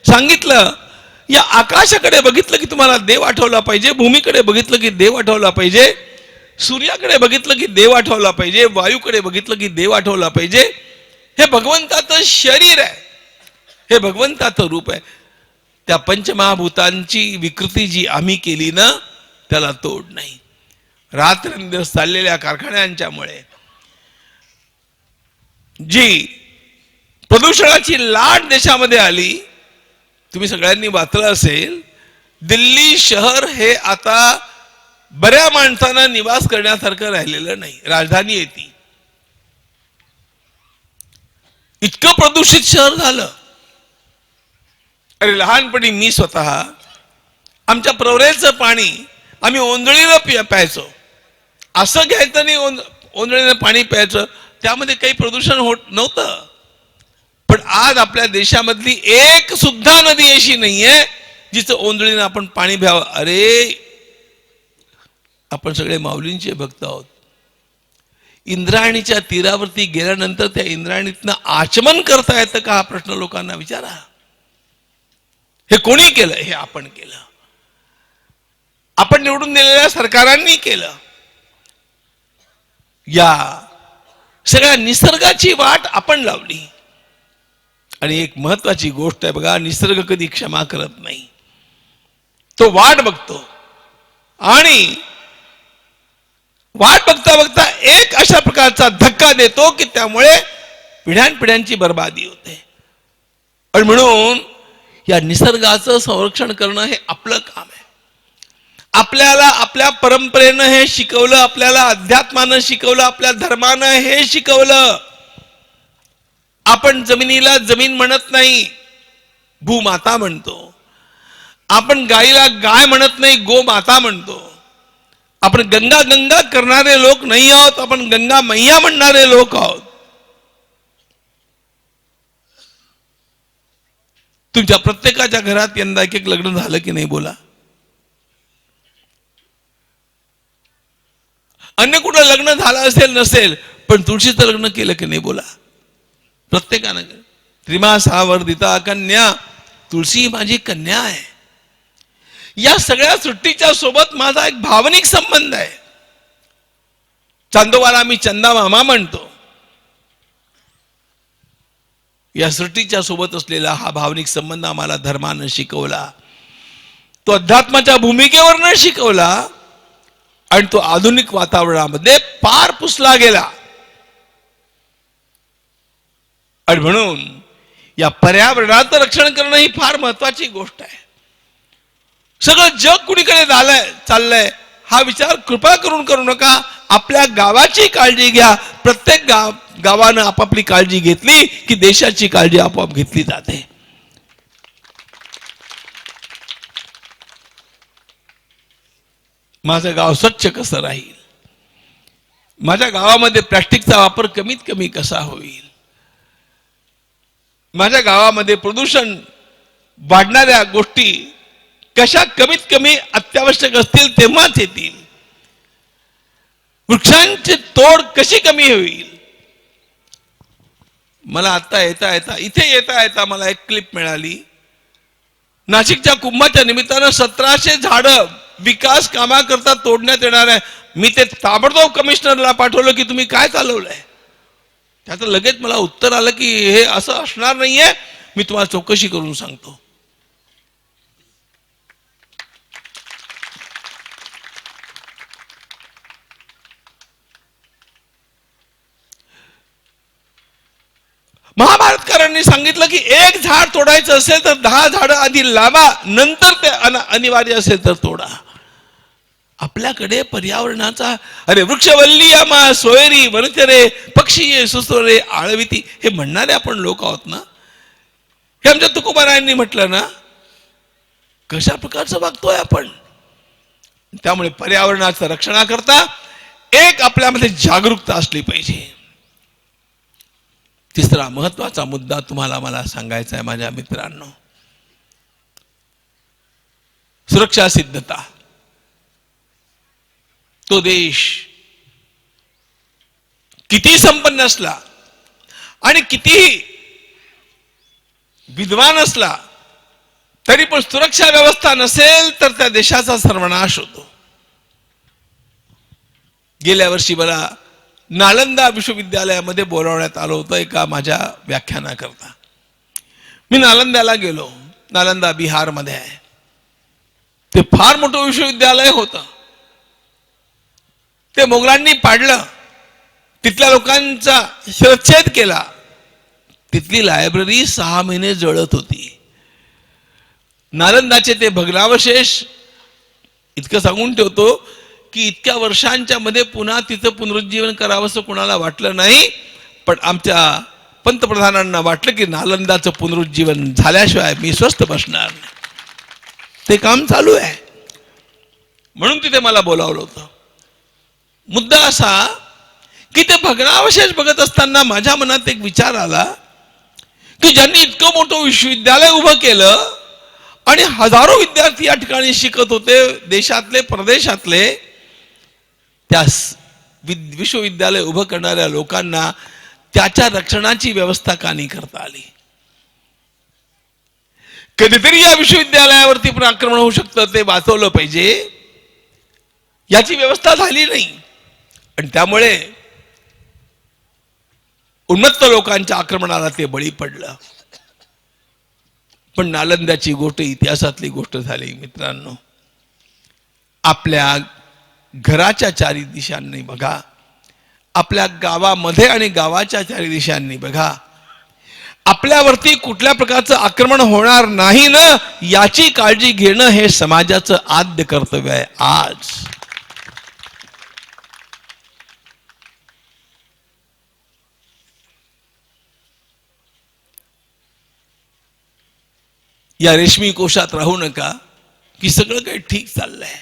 सांगितलं, या आकाशाकडे बघितलं की तुम्हाला देव आठवला पाहिजे, भूमीकडे बघितलं की देव आठवला पाहिजे, सूर्याकडे बघितलं की देव आठवला पाहिजे, वायूकडे बघितलं की देव आठवला पाहिजे. हे भगवंताचं शरीर आहे, हे भगवंताचं रूप आहे. त्या पंचमहाभूतांची विकृती जी आम्ही केली ना, त्याला तोड नाही. रात्रंदिवस चाललेल्या कारखान्यांच्यामुळे जी प्रदूषणाची लाट देशामध्ये आली, तुम्ही सगळ्यांनी वाचलं असेल, दिल्ली शहर हे आता बऱ्या माणसांना निवास करण्यासारखं राहिलेलं नाही. राजधानी आहे ती, इतकं प्रदूषित शहर झालं. अरे लहानपणी मी स्वतः आमच्या प्रवरेचं पाणी आम्ही ओंजळीनं प्यायचो. असं घ्यायचं नाही, ओंजळीनं पाणी प्यायचं, त्यामध्ये काही प्रदूषण होत नव्हतं. पण आज आपल्या देशामधली एक सुद्धा नदी अशी नाहीये जिचं ओंजळीनं आपण पाणी प्यावं. अरे आपण सगळे माऊलींचे भक्त आहोत. इंद्रायणीच्या तीरावरती गेल्यानंतर त्या इंद्रायणीतनं आचमन करता येतं का, हा प्रश्न लोकांना विचारा. हे कोणी केलं? हे आपण केलं. आपण निवडून दिलेल्या सरकारांनी केलं. या सगळ्या निसर्गाची वाट आपण लावली. आणि एक महत्वाची गोष्ट आहे बघा, निसर्ग कधी क्षमा करत नाही. तो वाट बघतो आणि वाट बघता बघता एक अशा प्रकारचा धक्का देतो की त्यामुळे पिढ्यानपिढ्यांची बर्बादी होते. आणि म्हणून या निसर्गाचं संरक्षण करणं हे आपलं काम आहे. आपल्याला आपल्या परंपरेनं हे शिकवलं, आपल्याला अध्यात्मानं शिकवलं, आपल्या धर्मानं हे शिकवलं. आपण जमिनीला जमीन म्हणत नाही, भूमाता म्हणतो. आपण गायीला गाय म्हणत नाही, गोमाता म्हणतो. आपण गंगा गंगा करणारे लोक नाही आहोत, आपण गंगा मैया म्हणणारे लोक आहोत. तुमच्या प्रत्येकाच्या घरात यंदा एक लग्न झालं की नाही बोला. अन्य कुठं लग्न झालं असेल नसेल, पण तुळशीचं लग्न केलं की नाही बोला. प्रत्येकानं त्रिमासा वर्धिता कन्या, तुळशी माझी कन्या आहे. या सगळ्या सृष्टीच्या सोबत माझा एक भावनिक संबंध आहे. चांदोबाला मी चंदा मामा म्हणतो. या सृष्टीच्या सोबत असलेला हा भावनिक संबंध आम्हाला धर्मानं शिकवला, तो अध्यात्माच्या भूमिकेवरनं शिकवला आणि तो आधुनिक वातावरणामध्ये पार पुसला गेला. आणि म्हणून या पर्यावरणाचं रक्षण करणं ही फार महत्वाची गोष्ट आहे. सगळं जग कुणीकडे चाललंय हा विचार कृपा करून करू नका. आपल्या गावाची काळजी घ्या. प्रत्येक गावानं आपापली काळजी घेतली की देशाची काळजी आपोआप घेतली जाते. माझं गाव स्वच्छ कसं राहील, माझ्या गावामध्ये प्लास्टिकचा वापर कमीत कमी कसा होईल, माझ्या गावामध्ये प्रदूषण वाढणाऱ्या गोष्टी कशा कमीत कमी अत्यावश्यक असतील तेव्हाच येतील, वृक्षांची तोड कशी कमी होईल. मला आता इथे येता येता मला एक क्लिप मिळाली. नाशिकच्या कुंभाच्या निमित्तानं 1700 झाडं विकास कामाकरता तोडण्यात येणार आहे. मी ते ताबडतोब कमिशनरला पाठवलं की तुम्ही काय चालवलंय. त्याचं लगेच मला उत्तर आलं की हे असं असणार नाहीये, मी तुम्हाला चौकशी करून सांगतो. महाभारतकारांनी सांगितलं की एक झाड तोडायचं असेल तर 10 झाडं आधी लावा, नंतर ते अनिवार्य असेल तर तोडा. आपल्याकडे पर्यावरणाचा अरे वृक्षवल्ली आम्हा सोयरी वनचरे पक्षी सुसोरे आळविती हे म्हणणारे आपण लोक आहोत ना. हे आमच्या तुकोबारायांनी म्हटलं ना. कशा प्रकारचं वागतोय आपण. त्यामुळे पर्यावरणाचं रक्षणाकरता एक आपल्यामध्ये जागरूकता असली पाहिजे. तिसरा महत्वाचा मुद्दा तुम्हाला मला सांगायचा आहे माझ्या मित्रांनो, सुरक्षा सिद्धता. तो देश किती संपन्न असला आणि कितीही विद्वान असला तरी पण सुरक्षा व्यवस्था नसेल तर त्या देशाचा सर्वनाश होतो. गेल्या वर्षी मला नालंदा विश्वविद्यालयामध्ये बोलावण्यात आलं होतं एका माझ्या व्याख्यानाकरता. मी नालंद्याला गेलो. नालंदा बिहारमध्ये आहे. ते फार मोठं विश्वविद्यालय होतं. ते मोगलांनी पाडलं. तिथल्या लोकांचा शिरच्छेद केला. तिथली लायब्ररी 6 महिने जळत होती. नालंदाचे ते भग्नावशेष इतकं सांगून ठेवतो की इतक्या वर्षांच्या मध्ये पुन्हा तिचं पुनरुज्जीवन करावं असं कोणाला वाटलं नाही. पण आमच्या पंतप्रधानांना वाटलं की नालंदाचं पुनरुज्जीवन झाल्याशिवाय मी स्वस्थ बसणार नाही. ते काम चालू आहे. म्हणून तिथे मला बोलावलं होतं. मुद्दा असा की ते भग्नावशेष बघत असताना माझ्या मनात एक विचार आला की ज्यांनी इतकं मोठं विश्वविद्यालय उभं केलं आणि हजारो विद्यार्थी या ठिकाणी शिकत होते, देशातले परदेशातले, त्या विश्वविद्यालय उभं करणाऱ्या लोकांना त्याच्या रक्षणाची व्यवस्था का नाही करता आली. कधीतरी या विश्वविद्यालयावरती पण आक्रमण होऊ शकतं, ते वाचवलं पाहिजे, याची व्यवस्था झाली नाही. आणि त्यामुळे उन्मत्त लोकांच्या आक्रमणाला ते बळी पडलं. पण नालंद्याची गोष्ट इतिहासातली गोष्ट झाली मित्रांनो. आपल्या घराच्या 4 दिशांनी बघा, आपल्या गावामध्ये आणि गावाच्या 4 दिशांनी बघा, आपल्यावरती कुठल्या प्रकारचं आक्रमण होणार नाही ना याची काळजी घेणं हे समाजाचं आद्य कर्तव्य आहे. आज या रेशमी कोशात राहू नका की सगळं काही ठीक चाललंय.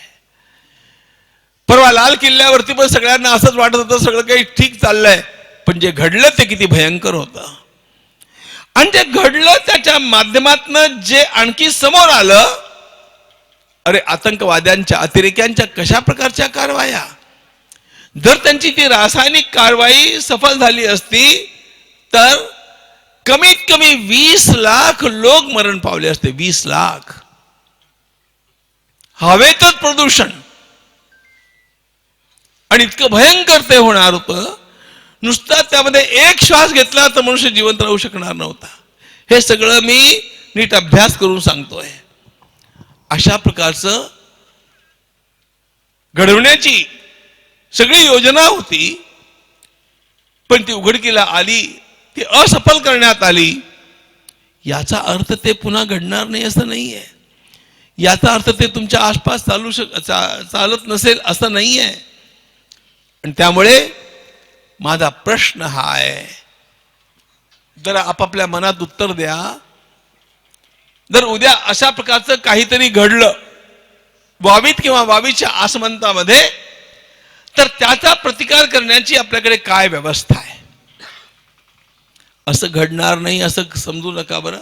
परवा लाल किल्ल्यावरती पण सगळ्यांना असंच वाटत होतं सगळं काही ठीक चाललंय, पण जे घडलं ते किती भयंकर होतं. आणि जे घडलं त्याच्या माध्यमातून जे आणखी समोर आलं, अरे आतंकवाद्यांच्या अतिरेक्यांच्या कशा प्रकारच्या कारवाया. जर त्यांची ती रासायनिक कारवाई सफल झाली असती तर कमीत कमी 20 लाख लोक मरण पावले असते. 20 लाख. हवेतच प्रदूषण आणि इतकं भयंकर ते होणार होतं. नुसता त्यामध्ये एक श्वास घेतला तर मनुष्य जिवंत राहू शकणार नव्हता. हे सगळं मी नीट अभ्यास करून सांगतोय. अशा प्रकारचं घडवण्याची सगळी योजना होती, पण ती उघडकीला आली, ती असफल करण्यात आली. याचा अर्थ ते पुन्हा घडणार नाही असं नाहीये. याचा अर्थ ते तुमच्या आसपास चालत नसेल असं नाहीये. आणि त्यामुळे माझा प्रश्न हा आहे, जरा आपापल्या मनात उत्तर द्या. जर उद्या अशा प्रकारचं काहीतरी घडलं वावीत किंवा वावीच्या आसमंतामध्ये, तर त्याचा प्रतिकार करण्याची आपल्याकडे काय व्यवस्था आहे. असं घडणार नाही असं समजू नका बरं.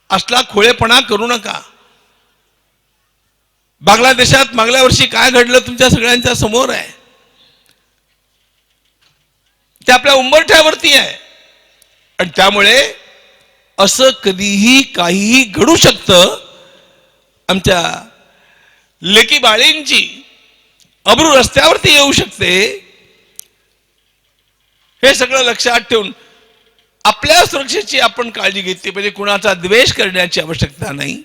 असला खोळेपणा करू नका. बांगलादेशात मागल्या वर्षी काय घडलं तुमच्या सगळ्यांच्या समोर आहे. ते आपल्या उंबरठ्यावरती आहे. आणि त्यामुळे असं कधीही काहीही घडू शकतं. आमच्या लेकी बाळींची अब्रू रस्त्यावरती येऊ शकते. हे सगळं लक्षात ठेवून आपल्या सुरक्षेची आपण काळजी घेतली पाहिजे. कुणाचा द्वेष करण्याची आवश्यकता नाही,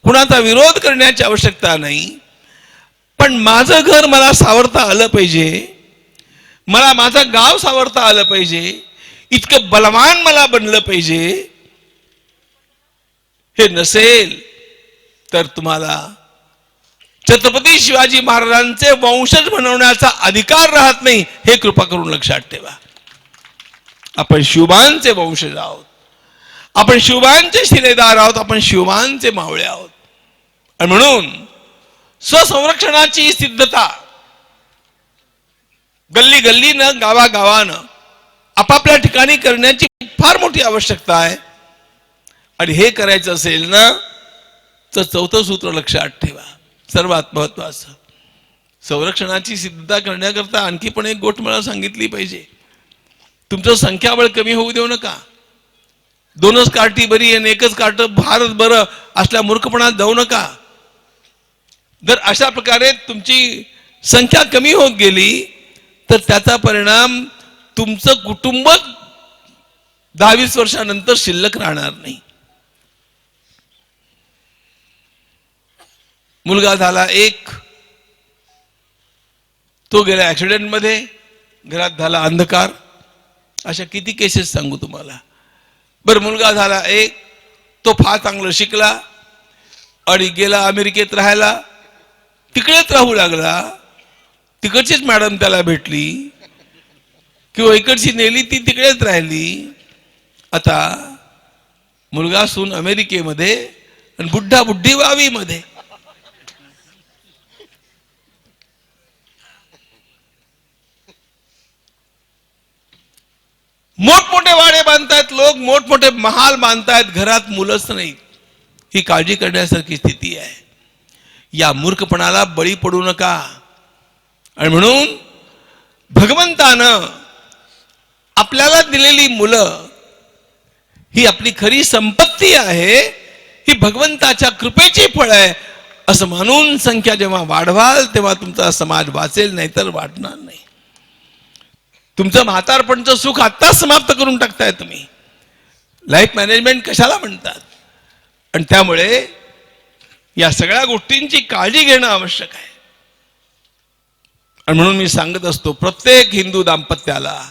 कुणाचा विरोध करण्याची आवश्यकता नाही. पण माझं घर मला सावरता आलं पाहिजे, मला माझं गाव सावरता आलं पाहिजे, इतकं बलवान मला बनलं पाहिजे, हे नसेल तर तुम्हाला छत्रपती शिवाजी महाराजांचे वंशज बनवण्याचा अधिकार राहत नाही. हे कृपा करून लक्षात ठेवा. आपण शिवबांचे वंशज आहोत, आपण शिवबांचे शिलेदार आहोत, आपण शिवबांचे मावळे आहोत. आणि म्हणून स्वसंरक्षणाची सिद्धता गल्ली गल्लीनं गावागावानं आपापल्या ठिकाणी करण्याची फार मोठी आवश्यकता आहे. आणि हे करायचं असेल ना तर चौथं सूत्र लक्षात ठेवा, सर्वात महत्वाचं. संरक्षणाची सिद्धता करण्याकरता आणखी पण एक गोष्ट मला सांगितली पाहिजे. तुमचं संख्याबळ कमी होऊ देऊ नका. 2च कार्टी बरी आणि 1च कार्ट भारत बरं असल्या मूर्खपणात जाऊ नका. जर अशा प्रकारे तुमची संख्या कमी होत गेली तर त्याचा परिणाम तुमचं कुटुंब 10-20 वर्षानंतर शिल्लक राहणार नाही. मुलगा झाला 1, तो गेला ऍक्सिडेंट मध्ये, घरात झाला अंधकार. अशा किती केसेस सांगू तुम्हाला. बरं, मुलगा झाला 1, तो फार चांगलं शिकला आणि गेला अमेरिकेत राहायला. तिकडेच राहू लागला. तिकडचीच मॅडम त्याला भेटली किंवा इकडची नेली, ती तिकडेच राहिली. आता मुलगा सून अमेरिकेमध्ये आणि बुड्ढा बुड्ढी वावीमध्ये. मोठमोठे वाडे बांधतायत लोक, मोठमोठे महाल बांधतायत, घरात मुलंच नाहीत. ही काळजी करण्यासारखी स्थिती आहे. या मूर्खपणाला बळी पडू नका. आणि म्हणून भगवंतानं आपल्याला दिलेली मुलं ही आपली खरी संपत्ती आहे. ही भगवंताच्या कृपेची फळ आहे असं मानून संख्या जेव्हा वाढवाल तेव्हा तुमचा समाज वाचेल, नाहीतर वाढणार नाही. तुमचं म्हातारपणचं सुख आत्ताच समाप्त करून टाकताय तुम्ही. लाईफ मॅनेजमेंट कशाला म्हणतात. आणि त्यामुळे या सगळ्या गोष्टींची काळजी घेणं आवश्यक आहे. आणि म्हणून मी सांगत असतो, प्रत्येक हिंदू दाम्पत्याला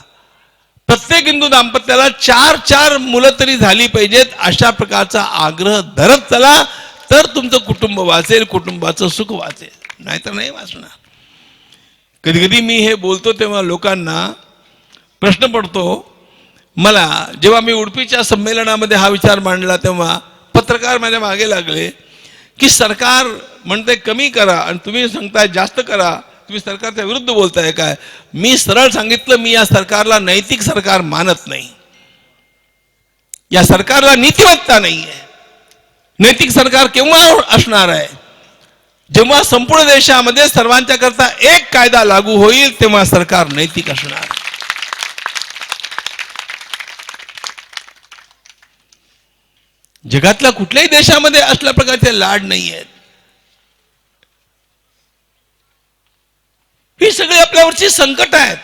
4 मुलं तरी झाली पाहिजेत, अशा प्रकारचा आग्रह धरत चला, तर तुमचं कुटुंब वाचेल, कुटुंबाचं सुख वाचेल, नाहीतर नाही वाचणार. कधी कधी मी हे बोलतो तेव्हा लोकांना प्रश्न पडतो मला. जेव्हा मी उडपीच्या संमेलनामध्ये हा विचार मांडला तेव्हा पत्रकार माझ्या मागे लागले की सरकार म्हणते कमी करा आणि तुम्ही सांगताय जास्त करा, तुम्ही सरकारच्या विरुद्ध बोलताय काय. मी सरळ सांगितलं, मी या सरकारला नैतिक सरकार मानत नाही. या सरकारला नीतिमत्ता नाही आहे. नैतिक सरकार केव्हा असणार आहे? जेव्हा संपूर्ण देशामध्ये सर्वांच्या करता एक कायदा लागू होईल तेव्हा सरकार नैतिक असणार. जगातल्या कुठल्याही देशामध्ये असल्या प्रकारचे लाड नाही आहेत. ही सगळी आपल्यावरची संकट आहेत.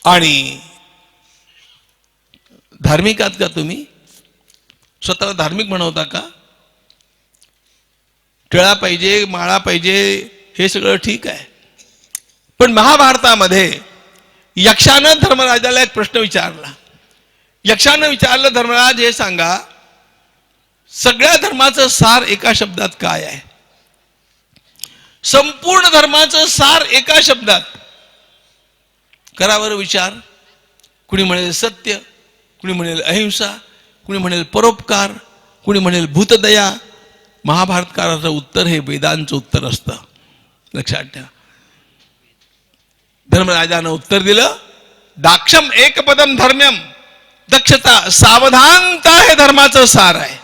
आणि धार्मिक आहात का तुम्ही? स्वतःला धार्मिक म्हणवता का? टिळा पाहिजे, माळा पाहिजे, हे सगळं ठीक आहे. पण महाभारतामध्ये यक्षानं धर्मराजाला एक प्रश्न विचारला. यक्षानं विचारलं, धर्मराज हे सांगा, सगळ्या धर्माचं सार एका शब्दात काय आहे? संपूर्ण धर्माचं सार एका शब्दात. करावर विचार. कुणी म्हणेल सत्य, कुणी म्हणेल अहिंसा, कुणी म्हणेल परोपकार, कुणी म्हणेल भूतदया. महाभारतकाराचं उत्तर हे वेदांचं उत्तर असतं, लक्षात ठेवा. धर्मराजानं उत्तर दिलं, दाक्षम एकपदम धर्म्यम. दक्षता, सावधानता हे धर्माचं सार आहे.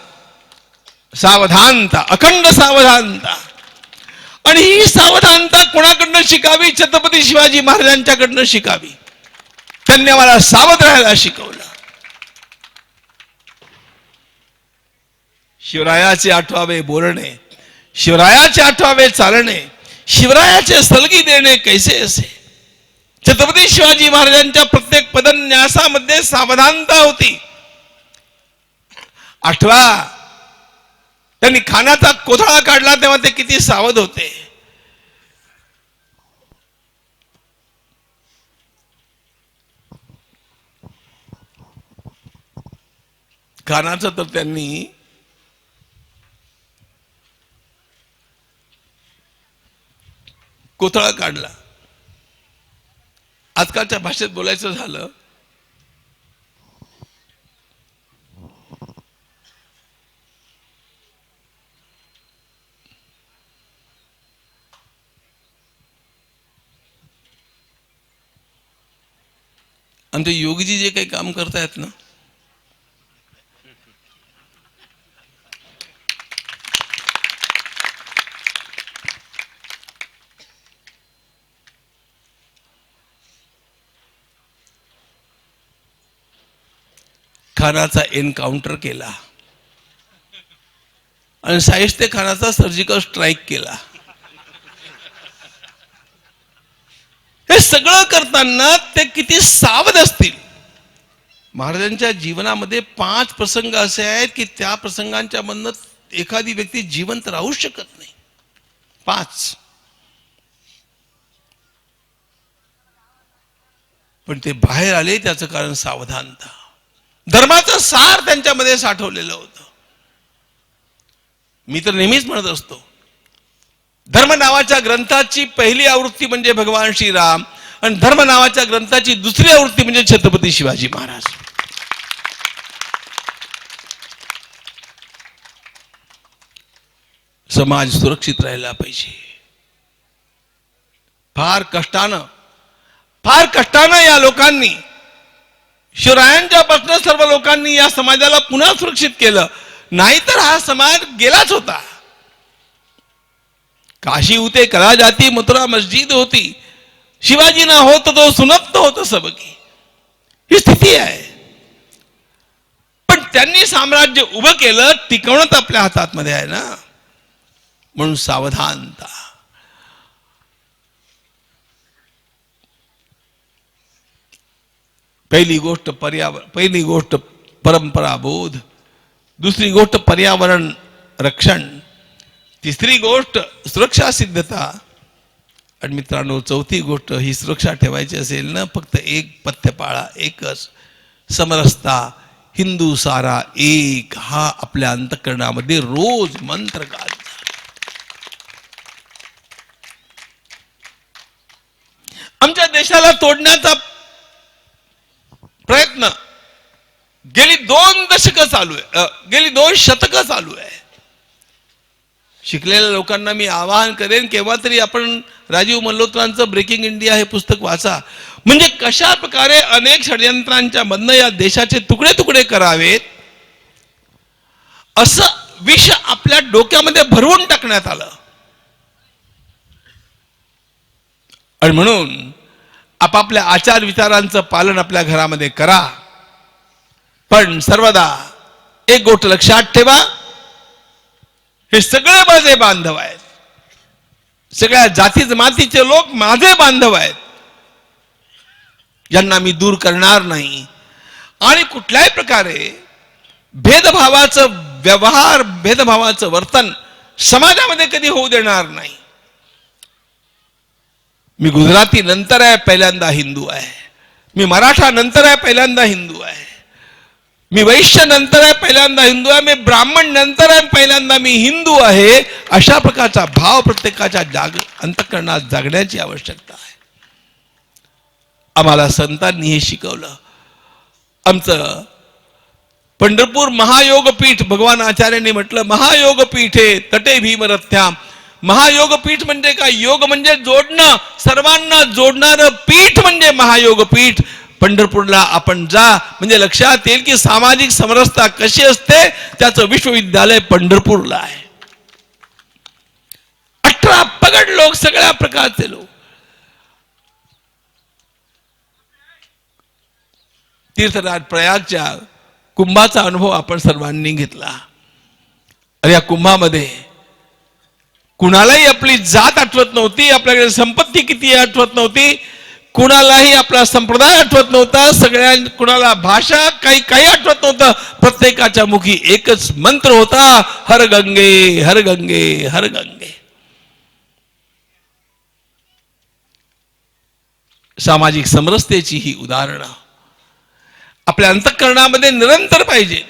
सावधानता, अखंड सावधानता. आणि ही सावधानता कोणाकडनं शिकावी? छत्रपती शिवाजी महाराजांच्याकडनं शिकावी. त्यांनी आम्हाला सावध राहायला शिकवलं. शिवरायाचे आठवावे बोलणे, शिवरायाचे आठवावे चालणे, शिवरायाचे सलगी देणे कैसे असे. छत्रपती शिवाजी महाराजांच्या प्रत्येक पदन्यासामध्ये सावधानता होती. आठवा, त्यांनी खानाचा कोथळा काढला तेव्हा ते किती सावध होते. खानाचं तर त्यांनी कोथळा काढला. आजकालच्या भाषेत बोलायचं झालं आमचे योगीजी जे काही काम करतायत ना, खानाचा एन्काउंटर केला आणि शाहिस्ते खानाचा सर्जिकल स्ट्राईक केला. हे सगळं करताना ते किती सावध असतील. महाराजांच्या जीवनामध्ये 5 प्रसंग असे आहेत की त्या प्रसंगांच्या मधनं एखादी व्यक्ती जिवंत राहू शकत नाही. 5. पण ते बाहेर आले त्याचं कारण सावधानता. धर्माचं सार त्यांच्यामध्ये साठवलेलं होतं. मी तर नेहमीच म्हणत असतो, धर्म नावाच्या ग्रंथाची पहिली आवृत्ती म्हणजे भगवान श्रीराम आणि धर्म नावाच्या ग्रंथाची दुसरी आवृत्ती म्हणजे छत्रपती शिवाजी महाराज. समाज सुरक्षित राहिला पाहिजे. फार कष्टानं या लोकांनी, शिवरायांच्यापासून सर्व लोकांनी या समाजाला पुन्हा सुरक्षित केलं. नाहीतर हा समाज गेलाच होता. काशी होते कला जाती, मथुरा मस्जिद होती, शिवाजी ना होत तो सुनत होत सबकी. ही स्थिती आहे. पण त्यांनी साम्राज्य उभं केलं, टिकवणं तर आपल्या हातात मध्ये आहे ना. म्हणून सावधानता. पहिली गोष्ट परंपरा बोध, दुसरी गोष्ट पर्यावरण रक्षण, तिसरी गोष्ट सुरक्षा सिद्धता आणि मित्रांनो चौथी गोष्ट ही सुरक्षा ठेवायची असेल ना, फक्त एक पथ्य पाळा, एकच समरसता. हिंदू सारा एक हा आपल्या अंतःकरणामध्ये रोज मंत्र गाजवा. आमच्या देशाला तोडण्याचा प्रयत्न गेली 2 दशकं चालू आहे, गेली 2 शतकं चालू आहे. शिकलेल्या लोकांना मी आवाहन करेन, केव्हा तरी आपण राजीव मल्होत्रांचं ब्रेकिंग इंडिया हे पुस्तक वाचा. म्हणजे कशा प्रकारे अनेक षडयंत्रांच्या मधनं या देशाचे तुकडे तुकडे करावेत असं विष आपल्या डोक्यामध्ये भरवून टाकण्यात आलं. आणि म्हणून आपापल्या आचार विचारांचं पालन आपल्या घरामध्ये करा. पण सर्वदा एक गोष्ट लक्षात ठेवा, हे सगळे माझे बांधव आहेत. सगळ्या जाती जमातीचे लोक माझे बांधव आहेत. यांना मी दूर करणार नाही. आणि कुठल्याही प्रकारे भेदभावाचं व्यवहार, भेदभावाचं वर्तन समाजामध्ये कधी होऊ देणार नाही. मी गुजराती नंतर आहे, पहिल्यांदा हिंदू आहे. मी मराठा नंतर आहे, पहिल्यांदा हिंदू आहे. मी वैश्य नंतर आहे, पहिल्यांदा हिंदू आहे. मी ब्राह्मण नंतर आहे, पहिल्यांदा मी हिंदू आहे. अशा प्रकारचा भाव प्रत्येकाच्या अंतःकरणात जागण्याची आवश्यकता आहे. आम्हाला संतांनी हे शिकवलं. आमचं पंढरपूर महायोगपीठ, भगवान आचार्यांनी म्हटलं महायोगपीठे तटे भीमरथ्याम. महायोगपीठ म्हणजे काय? योग म्हणजे जोडणं, सर्वांना जोडणारं पीठ म्हणजे महायोगपीठ. पंढरपूरला आपण जा म्हणजे लक्षात येईल की सामाजिक समरसता कशी असते. त्याचं विश्वविद्यालय पंढरपूरला आहे. 18 पगड लोक, सगळ्या प्रकारचे लोक. तीर्थराज प्रयागच्या कुंभाचा अनुभव आपण सर्वांनी घेतला. आणि या कुंभामध्ये कुणालाही आपली जात आठवत नव्हती, आपल्याकडे संपत्ती किती आठवत नव्हती, कुणालाही आपला संप्रदाय आठवत नव्हता, कुणाला भाषा काही आठवत नव्हतं. प्रत्येकाच्या मुखी एकच मंत्र होता, हर गंगे हर गंगे हर गंगे. सामाजिक समरसतेची ही उदाहरणं आपल्या अंतःकरणामध्ये निरंतर पाहिजे.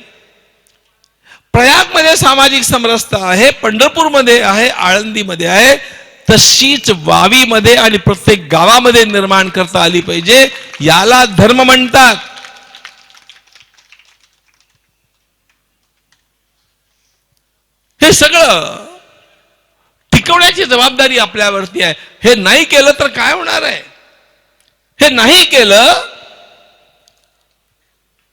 प्रयागमध्ये सामाजिक समरसता आहे, पंढरपूरमध्ये आहे, आळंदीमध्ये आहे, तशीच वावीमध्ये आणि प्रत्येक गावामध्ये निर्माण करता आली पाहिजे. याला धर्म म्हणतात. हे सगळं टिकवण्याची जबाबदारी आपल्यावरती आहे. हे नाही केलं तर काय होणार आहे? हे नाही केलं,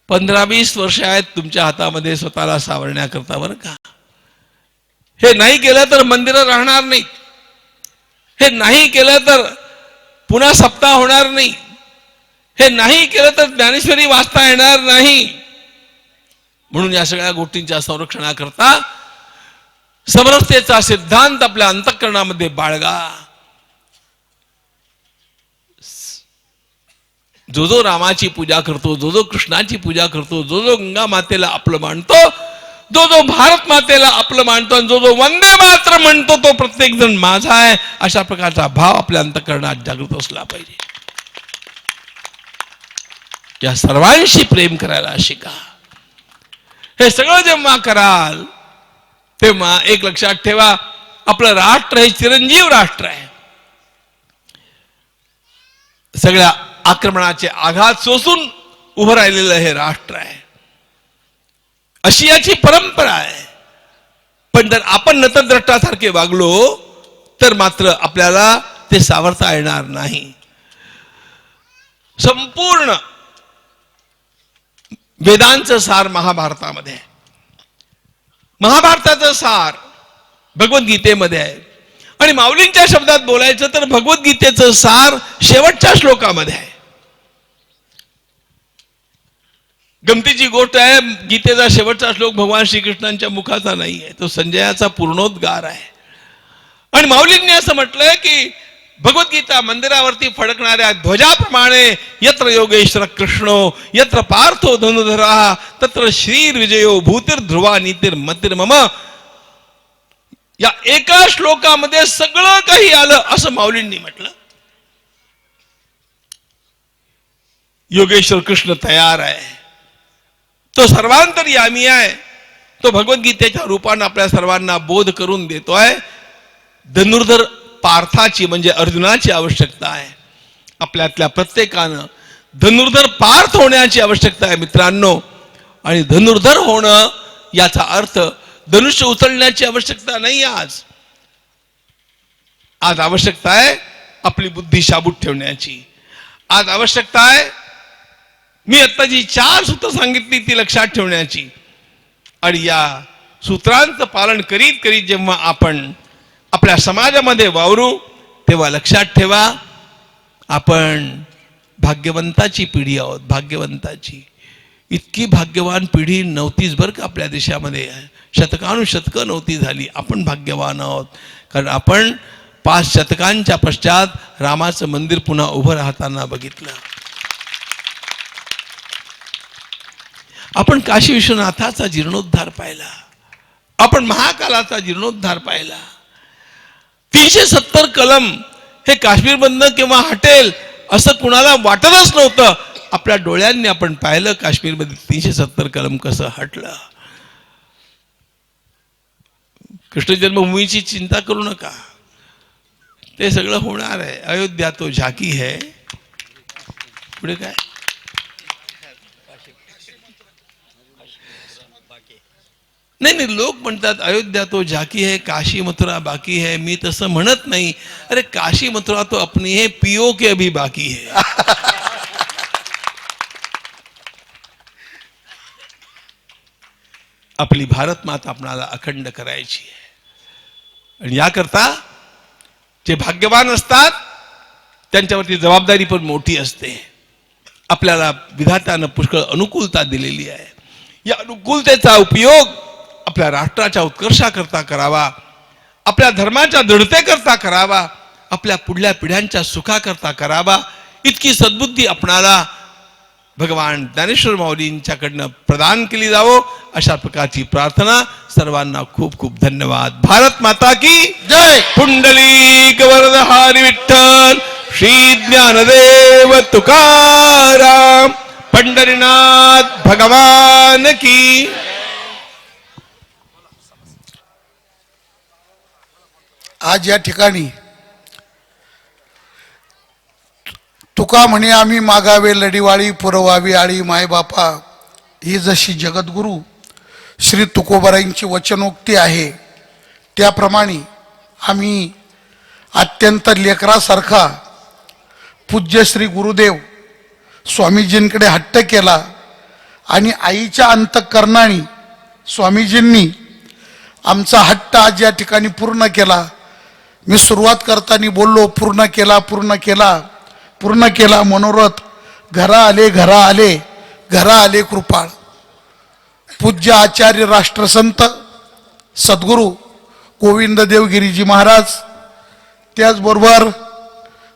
15-20 वर्ष आहेत तुमच्या हातामध्ये स्वतःला सावरण्याकरता, बरं का. हे नाही केलं तर मंदिरं राहणार नाही. हे नाही केलं तर पुन्हा सप्ताह होणार नाही. हे नाही केलं तर ज्ञानेश्वरी वाचता येणार नाही. म्हणून या सगळ्या गोष्टींच्या संरक्षणाकरता समरसतेचा सिद्धांत आपल्या अंतःकरणामध्ये बाळगा. जो जो रामाची पूजा करतो, जो जो कृष्णाची पूजा करतो, जो जो गंगा मातेला आपलं मानतो, जो जो भारत मातेला आपलं मानतो, जो जो वंदे मात्र म्हणतो, तो प्रत्येक जण माझा आहे, अशा प्रकारचा भाव आपल्या अंतःकरणात जागृत असला पाहिजे. या सर्वांशी प्रेम करायला शिका. हे सगळं जेव्हा कराल तेव्हा एक लक्षात ठेवा, आपलं राष्ट्र हे चिरंजीव राष्ट्र आहे. सगळ्या आक्रमणाचे आघात सोसून उभं राहिलेलं हे राष्ट्र आहे. अशी याची परंपरा आहे. पण जर आपण नतद्रष्टासारखे वागलो तर मात्र आपल्याला ते सावरता येणार नाही. संपूर्ण वेदांचं सार महाभारतामध्ये आहे. महाभारताचं सार भगवद्गीतेमध्ये आहे. आणि माऊलींच्या शब्दात बोलायचं तर भगवद्गीतेचं सार शेवटच्या श्लोकामध्ये आहे. गमतीची गोष्ट आहे, गीतेचा शेवटचा श्लोक भगवान श्रीकृष्णांच्या मुखाचा नाही आहे, तो संजयाचा पूर्णोद्गार आहे. आणि माऊलींनी असं म्हटलंय की भगवद्गीता मंदिरावरती फडकणाऱ्या ध्वजाप्रमाणे यत्र योगेश्वर कृष्णो यत्र पार्थो धनुधरा तत्र श्रीर विजयो भूतिर्ध्रुवा नीतिर्मतिर्मम. या एका श्लोकामध्ये सगळं काही आलं असं माऊलींनी म्हटलं. योगेश्वर कृष्ण तयार आहे, तो सर्वांतर्यामी आहे, तो भगवद्गीतेच्या रूपाने आपल्या सर्वांना बोध करून देतोय. धनुर्धर पार्थाची म्हणजे अर्जुनाची आवश्यकता आहे. आपल्यातल्या प्रत्येकानं धनुर्धर पार्थ होण्याची आवश्यकता आहे मित्रांनो. आणि धनुर्धर होणं याचा अर्थ धनुष्य उचलण्याची आवश्यकता नाही. आज आवश्यकता आहे आपली बुद्धी शाबूत ठेवण्याची. आज आवश्यकता आहे, मी आता जी 4 सूत्र सांगितली ती लक्षात ठेवण्याची. आणि या सूत्रांचं पालन करीत करीत जेव्हा आपण आपल्या समाजामध्ये वावरू तेव्हा लक्षात ठेवा, आपण भाग्यवंताची पिढी आहोत. भाग्यवंताची इतकी भाग्यवान पिढी नव्हतीच बरं का आपल्या देशामध्ये. शतकानुशतकं नव्हती झाली. आपण भाग्यवान आहोत कारण आपण 5 शतकांच्या पश्चात रामाचं मंदिर पुन्हा उभं राहताना बघितलं. आपण काशी विश्वनाथाचा जीर्णोद्धार पाहिला. आपण महाकालाचा जीर्णोद्धार पाहिला. 370 कलम हे काश्मीर बंद किंवा हटेल असं कुणाला वाटतच नव्हतं. आपल्या डोळ्यांनी आपण पाहिलं काश्मीरमध्ये 370 कलम कसं हटलं. कृष्ण जन्मभूमीची चिंता करू नका, ते सगळं होणार आहे. अयोध्या तो झाकी है. पुढे काय? नाही, लोक म्हणतात अयोध्या तो झाकी है, काशी मथुरा बाकी है. मी तसं म्हणत नाही. अरे काशी मथुरा तो अपनी है, पियो के अभी बाकी है. आपली भारत माता आपणाला अखंड करायची आहे. आणि याकरता जे भाग्यवान असतात त्यांच्यावरती जबाबदारी पण मोठी असते. आपल्याला विधात्यानं पुष्कळ अनुकूलता दिलेली आहे. या अनुकूलतेचा उपयोग आपल्या राष्ट्राच्या उत्कर्षाकरता करावा, आपल्या धर्माच्या दृढतेकरता करावा, आपल्या पुढल्या पिढ्यांच्या सुखाकरता करावा. इतकी सद्बुद्धी आपणाला भगवान ज्ञानेश्वर माऊलींच्याकडनं प्रदान केली जावो अशा प्रकारची प्रार्थना. सर्वांना खूप खूप धन्यवाद. भारत माता की जय. पुंडलिक वरदहारी विठ्ठल श्री ज्ञानदेव तुकाराम पंढरीनाथ भगवान की. आज या ठिकाणी तुका म्हणे आम्ही मागावे लढीवाळी पुरवावी आळी मायबापा, ही जशी जगद्गुरू श्री तुकोबारायांची वचनोक्ती आहे त्याप्रमाणे आम्ही अत्यंत लेकरासारखा पूज्य श्री गुरुदेव स्वामीजींकडे हट्ट केला आणि आईच्या अंतःकरणाने स्वामीजींनी आमचा हट्ट आज या ठिकाणी पूर्ण केला. मी सुरुवात करताना बोललो पूर्ण केला मनोरथ, घरा आले घरा आले कृपाळ. पूज्य आचार्य राष्ट्रसंत सद्गुरू गोविंददेव गिरीजी महाराज, त्याचबरोबर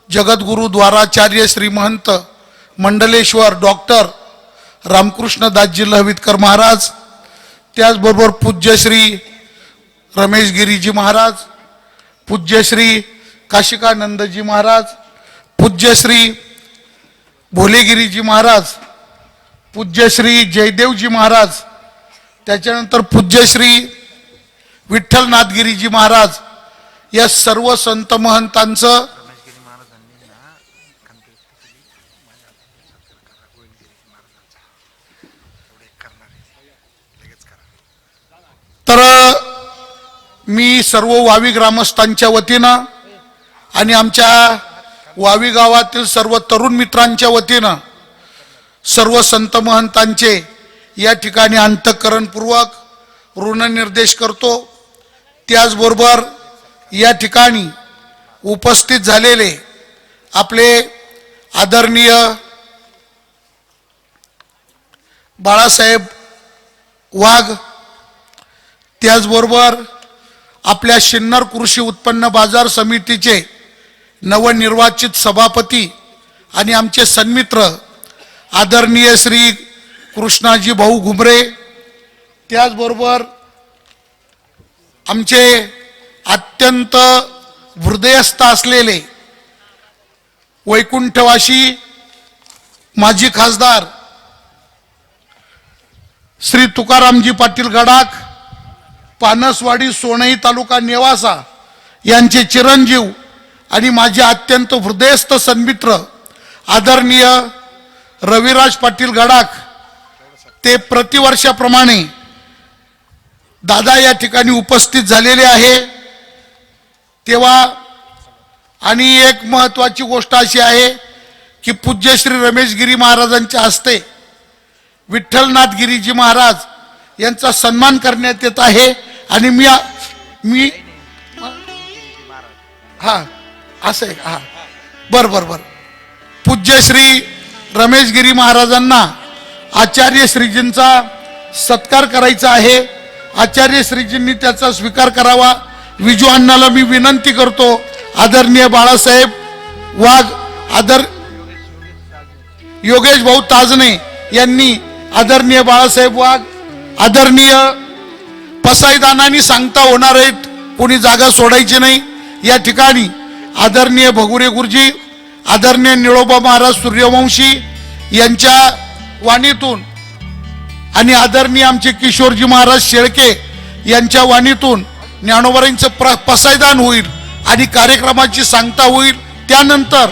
जगद्गुरू द्वाराचार्य श्री महंत मंडलेश्वर डॉक्टर रामकृष्णदासजी लहवितकर महाराज, त्याचबरोबर पूज्य श्री रमेश गिरीजी महाराज, पूज्य श्री काशिकानंदजी महाराज, पूज्य श्री भोलेगिरीजी महाराज, पूज्य श्री जयदेवजी महाराज, त्याच्यानंतर पूज्य श्री विठ्ठलनाथगिरीजी महाराज, या सर्व संत महंतांचं तर मी सर्व वावी ग्रामस्थांच्या वतीनं आणि आमच्या वावी गावातील सर्व तरुण मित्रांच्या वतीनं सर्व संत महंतांचे या ठिकाणी अंतःकरणपूर्वक ऋणनिर्देश करतो. त्याचबरोबर या ठिकाणी उपस्थित झालेले आपले आदरणीय बाळासाहेब वाघ, त्याचबरोबर आपल्या सिन्नर कृषी उत्पन्न बाजार समितीचे नवनिर्वाचित सभापती आणि आमचे सन्मित्र आदरणीय श्री कृष्णाजी भाऊ घुमरे, त्याचबरोबर आमचे अत्यंत हृदयस्थ असलेले वैकुंठवासी माजी खासदार श्री तुकारामजी पाटील गडाख, पानसवाडी सोनई तालुका नेवासा यांचे चिरंजीव आणि माझे अत्यंत हृदयस्थ सन्मित्र आदरणीय रविराज पाटील गडाख, ते प्रतिवर्षाप्रमाणे दादा या ठिकाणी उपस्थित झालेले आहे. तेव्हा आणि एक महत्त्वाची गोष्ट अशी आहे की पूज्य श्री रमेश गिरी महाराजांच्या हस्ते विठ्ठलनाथ गिरीजी महाराज यांचा सन्मान करण्यात येत आहे. आणि मी हा असं आहे हा बर पूज्य श्री रमेश गिरी महाराजांना आचार्य श्रीजींचा सत्कार करायचा आहे. आचार्य श्रीजींनी त्याचा स्वीकार करावा. विजू अण्णाला मी विनंती करतो. आदरणीय बाळासाहेब वाघ, योगेश भाऊ ताजने यांनी आदरणीय बाळासाहेब वाघ, आदरणीय पसाईदानांनी सांगता होणार आहेत, कोणी जागा सोडायची नाही. या ठिकाणी आदरणीय भगुरे गुरुजी, आदरणीय निळोबा महाराज सूर्यवंशी यांच्या वाणीतून आणि आदरणीय आमचे किशोरजी महाराज शेळके यांच्या वाणीतून ज्ञानोबारांचं पसायदान होईल आणि कार्यक्रमाची सांगता होईल. त्यानंतर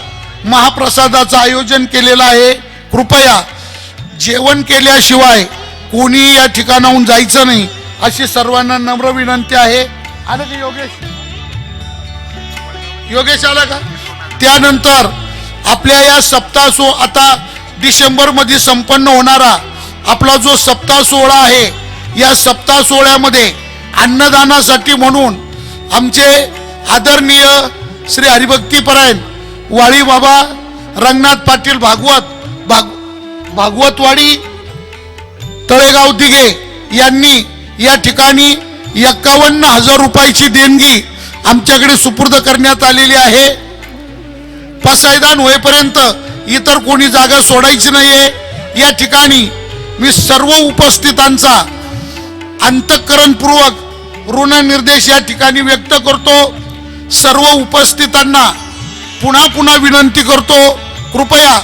महाप्रसादाचं आयोजन केलेलं आहे. कृपया जेवण केल्याशिवाय कोणी या ठिकाणाहून जायचं नाही अशी सर्वांना नम्र विनंती आहे. आलं का योगेश आला का? त्यानंतर आपल्या या सप्ताह आता डिसेंबर मध्ये संपन्न होणारा आपला जो सप्ताह सोहळा आहे, या सप्ताह सोहळ्यामध्ये अन्नदानासाठी म्हणून आमचे आदरणीय श्री हरिभक्तीपरायण वाळी बाबा रंगनाथ पाटील भागवतवाडी तळेगाव दिघे यांनी या ठिकाणी 51,000 रुपयाची देणगी आमच्याकडे सुपूर्द करण्यात आलेली आहे. पसायदान होईपर्यंत इतर कोणी जागा सोडायची नाहीये. या ठिकाणी मी सर्व उपस्थितांचा अंतःकरणपूर्वक ऋणनिर्देश या ठिकाणी व्यक्त करतो. सर्व उपस्थितांना पुन्हा विनंती करतो, कृपया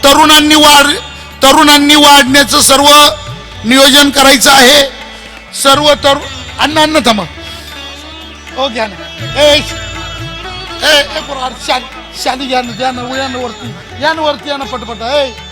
तरुणांनी वाढण्याचं सर्व नियोजन करायचं आहे. सर्व अन्न थांबा. ओ घ्या ना. पोरं, शाली घ्या ना, द्या ना, या ना वरती, या ना वरती, या ना पटपट.